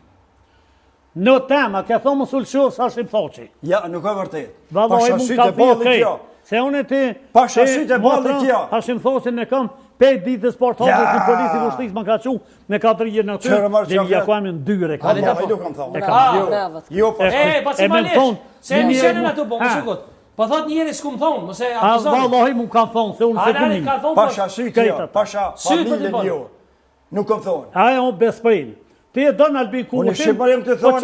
Speaker 3: Në tem, a ke thonë më sulqos hashim thoqi?
Speaker 2: Ja, nuk e vërtet.
Speaker 3: Valoj, mund ka bërë krejt. Se unë e ti...
Speaker 2: Pashasit e balli tja.
Speaker 3: Hashim thoqin e kam 5 ditës portatës në polisi vështis më ka qu me 4 jetë në ty, dhe një jakuam në dyre.
Speaker 1: Pasi malesh, se e mishenin ato po, më shukot. Po thot njeri s'kum thonë, mëse akuzoni.
Speaker 3: Vallahi mu kam thonë, se unë se kunim.
Speaker 2: Pasha sytja, pasha familjen jo. Nuk kam thonë.
Speaker 3: Aja unë besprin. Ti e donë Albin Kurti.
Speaker 2: Unë shqipërim të thonë.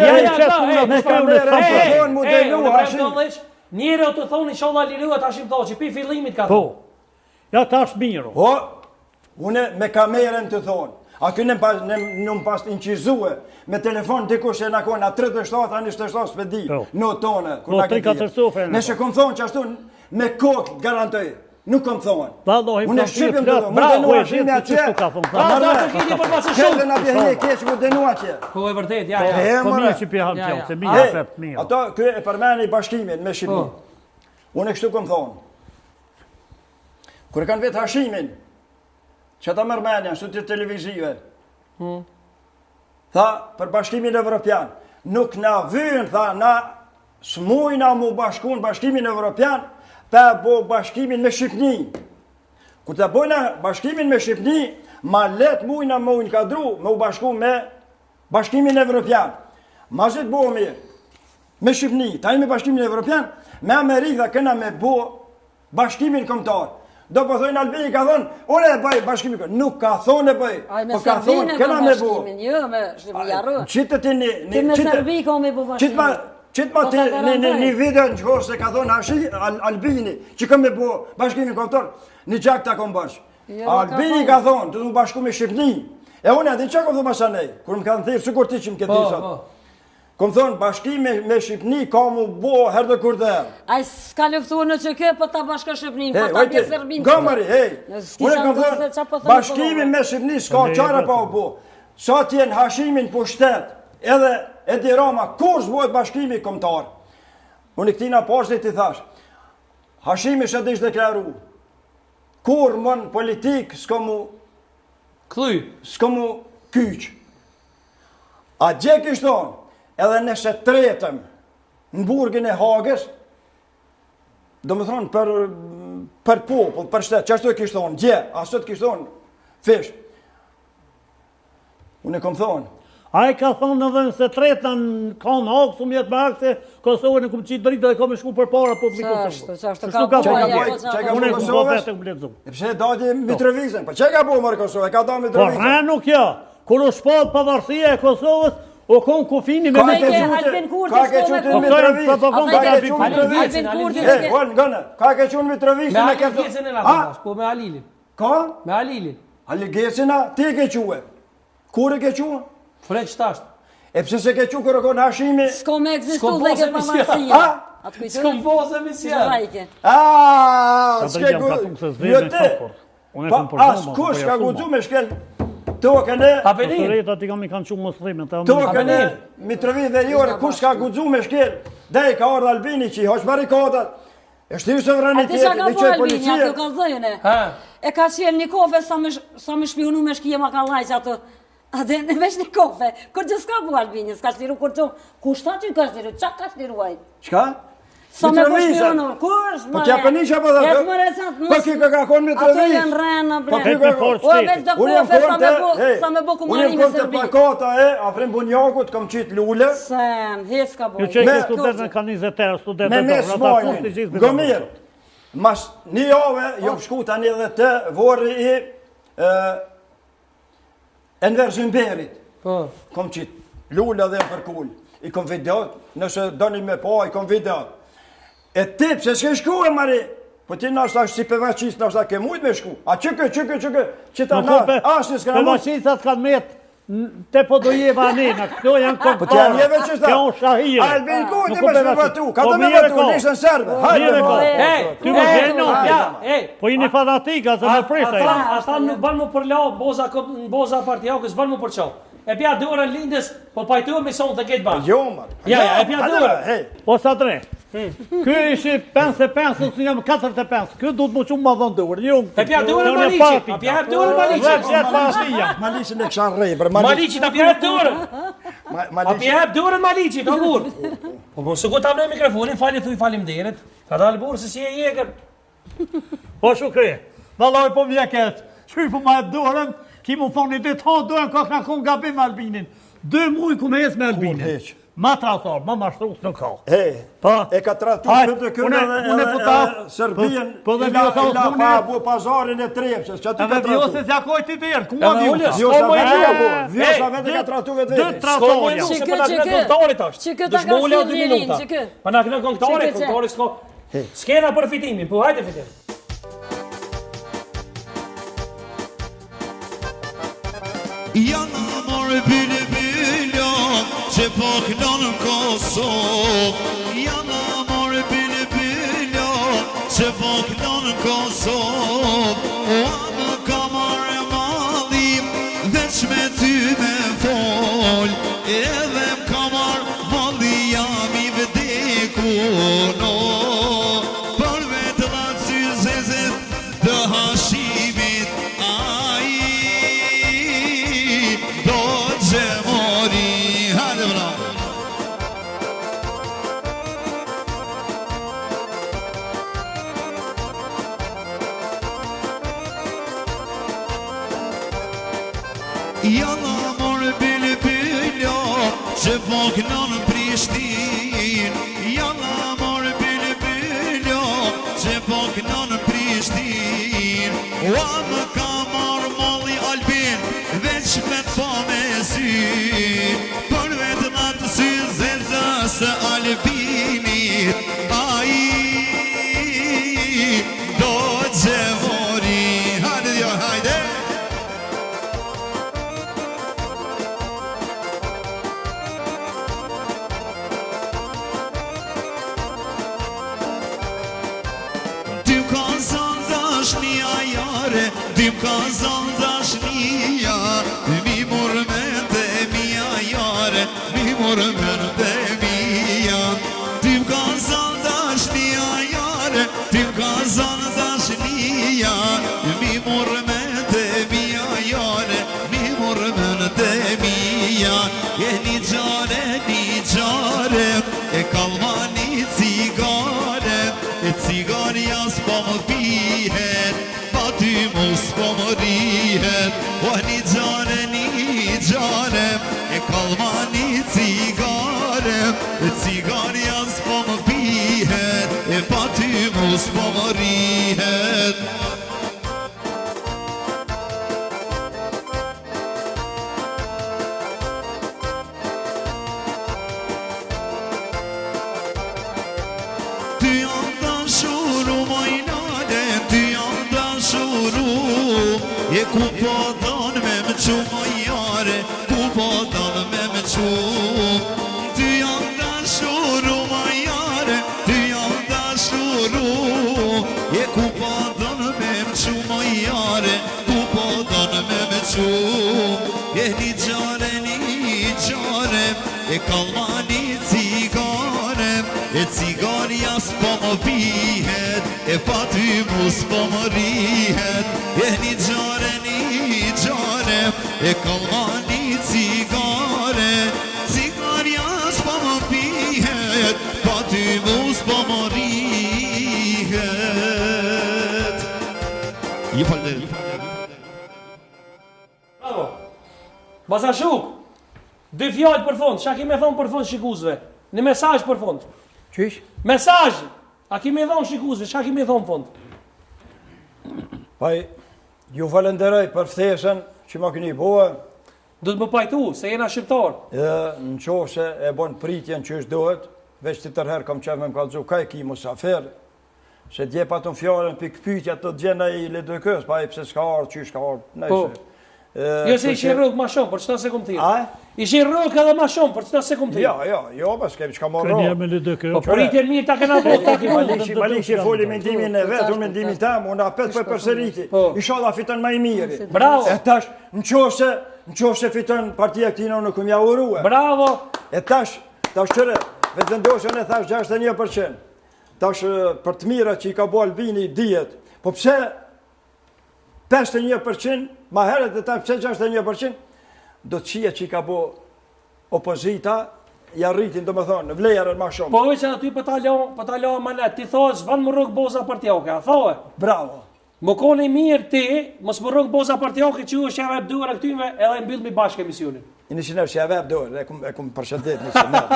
Speaker 1: Njeri o të thonë inshallah liruhet Hashim Thaçi, pi fillimit ka thonë.
Speaker 3: Ja tash mirë.
Speaker 2: Po, une me kamerën të thonë. A kënë në pas të inqizue, me telefon dikush e në kone, a 37, a 27 s'pedi, në tonë, kur në këtë tjerë. Nëse kom thonë që ashtu me kokë garantoj, nuk kom thonë. Unë e shqipim të thonë, më denua shimi atje, kërë në bjehje keqë më denua atje.
Speaker 1: Po e vërtet, ja.
Speaker 3: Po mirë që pjeham qëllë, se mirë e fepë mirë.
Speaker 2: Ato kërë e përmeni bashkimin me Shqipni. Unë e kështu kom thonë. Kërë kanë vetë Hashimin, që ta mërmenja, shtu të televizive, tha, për bashkimin evropian, nuk na vyën, tha, na s'mujna mu bashkun bashkimin evropian, pa bo bashkimin me Shqipni. Kur të bojna bashkimin me Shqipni, ma let mujna mu nkadru, me u bashku me bashkimin evropian. Ma zhët bo mirë, me Shqipni, tani me bashkimin evropian, me Amerikë këna me bo bashkimin kombëtar. Do po thojnë Albini ka thonë, unë e bëj bashkimin kombëtar. Nuk ka thonë e bëj. Po ka thonë këna me bo.
Speaker 4: Jo, me Shqipëri.
Speaker 2: Qitë ti
Speaker 4: Ti me Serbi ka me bo bashkimin.
Speaker 2: Qitë ma ti një video në gjërë se ka thonë Albini, që kam me bo bashkimin kombëtar, një gjak ta kom bashkë. Albini ka thonë, të du bashku me Shqipni. E unë edhe që kom thonë masanej, kur më kanë thirë, sikur ti që më këtë disat. Kom thonë, bashkimi me Shqipni ka mu bo herë dhe kur dhe herë.
Speaker 4: A i s'ka lëftu në që kë, për ta bashka Shqipnin, për ta bje Serbin.
Speaker 2: Gamari, unë kom thonë, bashkimi me Shqipni s'ka qara pa u bo. Sa t'jen Hashimin për shtet, edhe Edi Rama, kur s'bojt bashkimi kombëtar. Unë i këtina pashtit i thash, Hashimi shë dish deklaru, kur mën politik s'ka mu kyq. A gjek ishtë tonë, edhe nëse tretëm në burgin e Hagës, do më thonë për popull, për shtetë, që ashtu e kishtë thonë, gje, ashtu e kishtë thonë, fish. Unë e kom thonë.
Speaker 3: A i ka thonë edhe nëse tretën ka në Hagë, su mjetë me akse, Kosovën e kumë qitë dritë dhe ka me shku për para publikës.
Speaker 4: Qashtë ka boja.
Speaker 3: Unë e kumë po vetë më letëzu.
Speaker 2: E përse dati Mitrovicën, për që ka bo mërë Kosovë, e ka da Mitrovicën?
Speaker 3: Por rënë nuk ja, kur u shpallë pavarësia e Kosovës, o konë kufini me
Speaker 2: Ka ke qutë Mitrovicën
Speaker 1: Me Alil Gjecin e latë, po me Alilin.
Speaker 2: Ka?
Speaker 1: Me Alilin.
Speaker 2: Alil Gjecina, ti ke quë. Kur e ke quë?
Speaker 1: Frek shtashtë.
Speaker 2: E pëse se ke quë kërë konë Hashimi?
Speaker 4: S'ko me egzistu dhe ke pavarësia.
Speaker 1: S'kom posë emision.
Speaker 2: S'ke as kush ka guxu me shkel tokën e
Speaker 3: Kosovëta ti kam i kanë qumë muslimin.
Speaker 2: tokën e Mitrovic dhe Jore, kush ka guxu me shkel? Dhe ka ardhur Albini që i hoq barrikadat. E shtirë sovranitetin,
Speaker 4: i
Speaker 2: qoj policia.
Speaker 4: E ka qenë një kofe sa me shpionu me shkije ma ka lajqë ato. A dhe në vesh një kofe, kur që s'ka bu Albini, s'ka shtiru kur që, ku shta që ka shtiru, qa ka shtiru ajt?
Speaker 2: Qka?
Speaker 4: Sa me përshpionu, kur shmare?
Speaker 2: Po t'ja për një që po dhe
Speaker 4: Jesë më resant,
Speaker 2: po ki ka konë Mitrovic.
Speaker 4: Ato janë rrenë, bre.
Speaker 3: Po ki ka konë
Speaker 4: O veç dhe kofe sa me bo kumari me
Speaker 2: Unë jem
Speaker 4: Serbi.
Speaker 2: konë të plakata e, afrim Bunjakut, kam qitë lule.
Speaker 4: Sen, hes ka boj.
Speaker 3: Ju që i studentën ka 20 studentë
Speaker 2: Me mes mojnë, gëmirë. Mas një jave, jom shku tani edhe të vorri i Enver Zymberit. Kom qitë lule dhe për kull. I kom videot, nëse doni me pa, i kom videot. E ti, pse s'ke shku e mari? Po ti nështë ashtë si pevacis, nështë ke mujt me shku. A qëke, që ta na, ashtë s'ke na mujt.
Speaker 3: Pevacisat kanë metë, te po do jeva anina, këto janë komptarë.
Speaker 2: Po ti janë njeve që shta.
Speaker 3: Kjo në shahire.
Speaker 2: Albin Kurti me shme vatu, ka të me vatu, nishën serbe. Hajde mo.
Speaker 3: Ty më gjenë në, po i një fanatika, se me prishtaj.
Speaker 1: Ata nuk banë më përlau, boza partijakës, banë më përqau. E pja dorën lindës, po pajtuar me sonë të ketë banë.
Speaker 2: Jo, marë.
Speaker 1: Ja, e pja dorën.
Speaker 3: Po sa tre. Ky ishi 55, ose jam 45. Ky duhet më qumë ma dhënë dorë.
Speaker 1: E pja dorën Maliqi. A pja dorën Maliqi.
Speaker 2: Maliqin e këshan rej, për
Speaker 1: Maliqi ta pja dorën. A pja dorën Maliqi, ka kur. Po së ku ta vrej mikrofonin, fali thuj falim derit. Ka dalë burë se si e jekër.
Speaker 3: Po shukri, vallaj po mjeket. Qyri po ma e dorën, ki mu thonë i ditë ha dorën, ka këna konë gabim Albinin. 2 muj ku me jes me Albinin. Ma tratar, ma mashtrus nuk ka.
Speaker 2: E ka tratu këtë kërë edhe Serbien, i la pa bu pazarin e trepsës, që aty ka tratu.
Speaker 3: Edhe vjosës jakoj ti të jerë, ku ma vjosa?
Speaker 2: Vjosa vete ka tratu vetë vetë.
Speaker 3: Dë tratorja.
Speaker 1: Se pa na kënë kontarit ashtë.
Speaker 4: Që këtë ka si vjerin, që këtë.
Speaker 1: Pa na kënë kontarit s'ko. S'kena për fitimin, po hajde fitim.
Speaker 6: Janë morë bilë që po kënonë në Kosovë. Janë morë bilë që po kënonë në Kosovë. O më ka marë madhim dhe që me ty me fol. Edhe më ka marë madhi jam i vdekuno. Për vetë dha cyzezet të Hashimit. Janë morë bilë që po kënon Prishtin. Jalla mor bilbilo që po kënon Prishtin. Ua më ka marrë molli Albin veç me po me sy. Për vetë atë sy zeza së Albinit. Ai do që mori. Hajde jo, hajde. Ty ka zon dashnia jare, ty ka zon dashnia. Mi murmente mia jare, mi murmente mia. Ty ka zon dashnia jare, ty ka zon dashnia. Mi murmente mia jare, mi murmente mia. E një gjare, e kalmani cigare. E cigaria s'po më pihet, pa ty mu s'po më rihet. O një gjare, e kalmani cigare. E cigaria s'po më pihet, e pa ty mu s'po më rihet. Ty janë dashuru mojnale, ty janë dashuru. E ku po donë me më qu mojare, ku po donë me më qu. Ty janë dashuru mojare, ty janë dashuru. E ku po donë me më qu mojare, ku po donë me më qu. E një gjare, e kalmani cigare. E cigaria s'po më pihet, e pa ty mu s'po më rihet. E një gjare, e kalmani cigare. Cigaria s'po më pihet, pa ty mu s'po më rihet. Ju falënderit.
Speaker 1: Bravo. Bazashuk, 2 fjalë për fund, çka kemi thonë për fund shikuesve? Në mesazh për fund.
Speaker 2: Qysh?
Speaker 1: Mesazh. A kemi thonë shikuesve, çka kemi thonë fund?
Speaker 2: Paj, ju falenderoj për ftesën që ma keni bua.
Speaker 1: Do të më pajtu se jena shqiptar.
Speaker 2: Në qofë se e bon pritjen që është dohet, veç të tërherë kam qef me më kalëzu, ka e ki musafer, se dje pa të në fjallën për këpytja të gjena i ledojkës, pa e pse s'ka ardhë, që s'ka ardhë,
Speaker 1: Po. Jo se ishi rrugë ma shumë, për qëta se kom tirë.
Speaker 2: A?
Speaker 1: Ishi rrugë edhe ma shumë, për qëta se kom tirë.
Speaker 2: Jo, pas kemi që ka më
Speaker 3: Kënë
Speaker 2: rrë.
Speaker 3: jemi në dëkë.
Speaker 1: Po pritjen mirë ta kena bërë, ta kena bërë.
Speaker 2: Malishi foli mendimin e vetë, unë mendimin tem, unë apet për përsëriti.
Speaker 1: Po.
Speaker 2: Inshallah fiton ma i miri.
Speaker 1: Bravo.
Speaker 2: E tash, në qofë se fiton partia këtina unë këmë ja urue.
Speaker 1: Bravo.
Speaker 2: E tash qëre, vetë vendosën e thash 61%. Tash për të mira që i ka bo Albini dijet, po pse 51%, ma heret dhe ta pse 61%, do të qia që i ka bo opozita, ja rritin do më thonë, vlejarën ma shumë.
Speaker 1: Po veç aty po ta lo manet, ti thoi s'van më rrugë boza partioke, a thoi?
Speaker 2: Bravo.
Speaker 1: Më koni mirë ti, mos më rrugë boza partioke që u është jave duar e këtyme edhe mbyll mi bashkë emisionin.
Speaker 2: I në shinav që ja vep dorë, e kum përshëndet një shinav.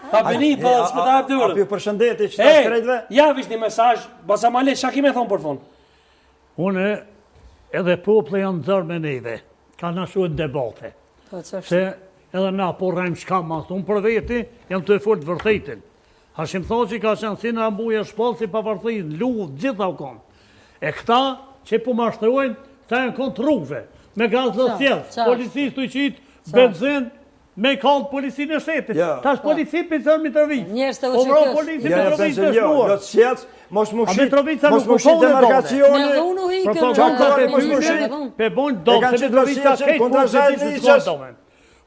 Speaker 1: Ta bëni, po s'po ta vep duar.
Speaker 2: Api përshëndeti që ta shkrejtve?
Speaker 1: Ja vish një mesazh, Basamale, çka kime thonë për fund?
Speaker 3: Une edhe pople janë zërë me neve, ka nashu e debate. Se edhe na po rrejmë shka ma thunë për veti, jam të e fort vërtetin. Hashim Thoqi ka qenë si në ambuja shpallë pa vërtetin, luë, gjitha u konë. E këta që po mashtrojnë, ta janë konë rrugve, me gazë dhe thjelë, policisë të i qitë, benzin, me i kallë policinë e shtetit. Ta është polici për zërë Mitrovic.
Speaker 4: Njerës të
Speaker 3: O vro polici Mitrovic të shmuar.
Speaker 2: Do të sjellë, mos më shit,
Speaker 3: Mitrovica
Speaker 2: mos
Speaker 3: nuk
Speaker 2: më shit
Speaker 3: u kohë
Speaker 2: demarkacioni.
Speaker 4: Në unë u hikën,
Speaker 3: Pe bojnë do, se Mitrovica kejtë policisë të domen.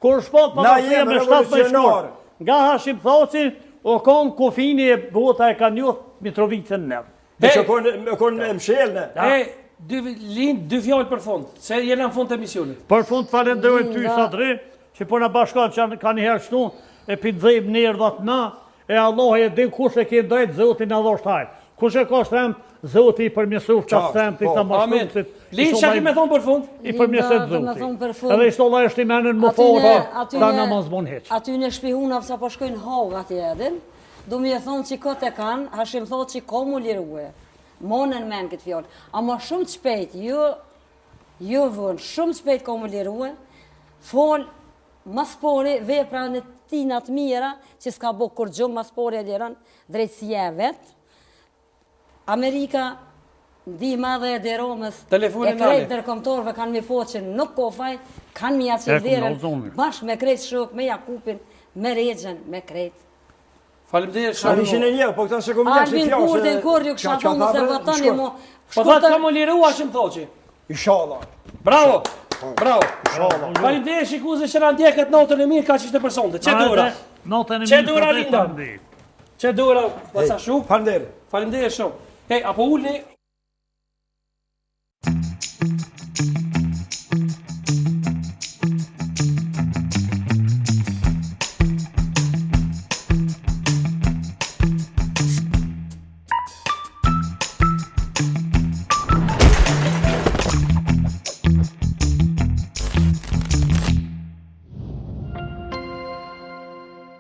Speaker 3: Kur shpot pa pasia me 7 shkuar, nga Hashim Thoqi, o konë kufini e bota e ka njohë Mitrovicën në.
Speaker 2: Dhe që konë e mshelne.
Speaker 1: Dy fjallë për fund, se jena në fund të emisionit.
Speaker 3: Për fund falenderojmë ty Sadri, që po në bashkat që ka një herë shtu, e për dhejmë një erdhat na, e Allah e din kush e ke drejtë zotin adhoshtaj. Kush e ka shtremt, Zoti i përmjesuf që shtremt i të
Speaker 1: Amin.
Speaker 3: mashtumësit.
Speaker 1: Linë që ki me thonë për fund?
Speaker 3: I përmjeset
Speaker 4: Linda, me thonë për
Speaker 3: Zoti.
Speaker 4: fund.
Speaker 3: Edhe ishtë Allah është i menën më fora, ta në mos bon heq.
Speaker 4: Aty në shpihunave sa po shkojnë hog atje edhin, du mi e thonë që këtë e kanë, Hashim thotë që ko mu liruë. Monën men këtë fjallë. Ama shumë të shpejt, jo vënë, shumë të shpejt ko mu liruë, folë mas pori vepra në tina të mira, që s'ka bo kur gjumë mas pori e liran, drejtësia e vetë. Amerika, ndihma dhe e deromës,
Speaker 1: Telefonin
Speaker 4: e krejt
Speaker 1: nane.
Speaker 4: dërkomtorve kanë mi po që nuk kofaj, kanë mi atë që dherën, bashkë me krejt shok, me Jakupin, me Regjen, me krejt.
Speaker 1: Faleminderit
Speaker 2: A
Speaker 1: shumë.
Speaker 2: ishin e një, po këta se kom një
Speaker 4: Albin Kurtin kur ju kësha thonë se vëtani mu.
Speaker 1: Po thotë ka më liru Hashim Thoqi.
Speaker 2: Inshallah.
Speaker 1: Bravo. Bravo. Faleminderit shikues që na ndjekët notën e mirë kaq ishte për sonte. Çe dura.
Speaker 3: Notën e
Speaker 1: Çe
Speaker 3: mirë.
Speaker 1: dura Linda. Çe dura, pasashu.
Speaker 2: Faleminderit.
Speaker 1: Faleminderit shumë. Hey, apo ulni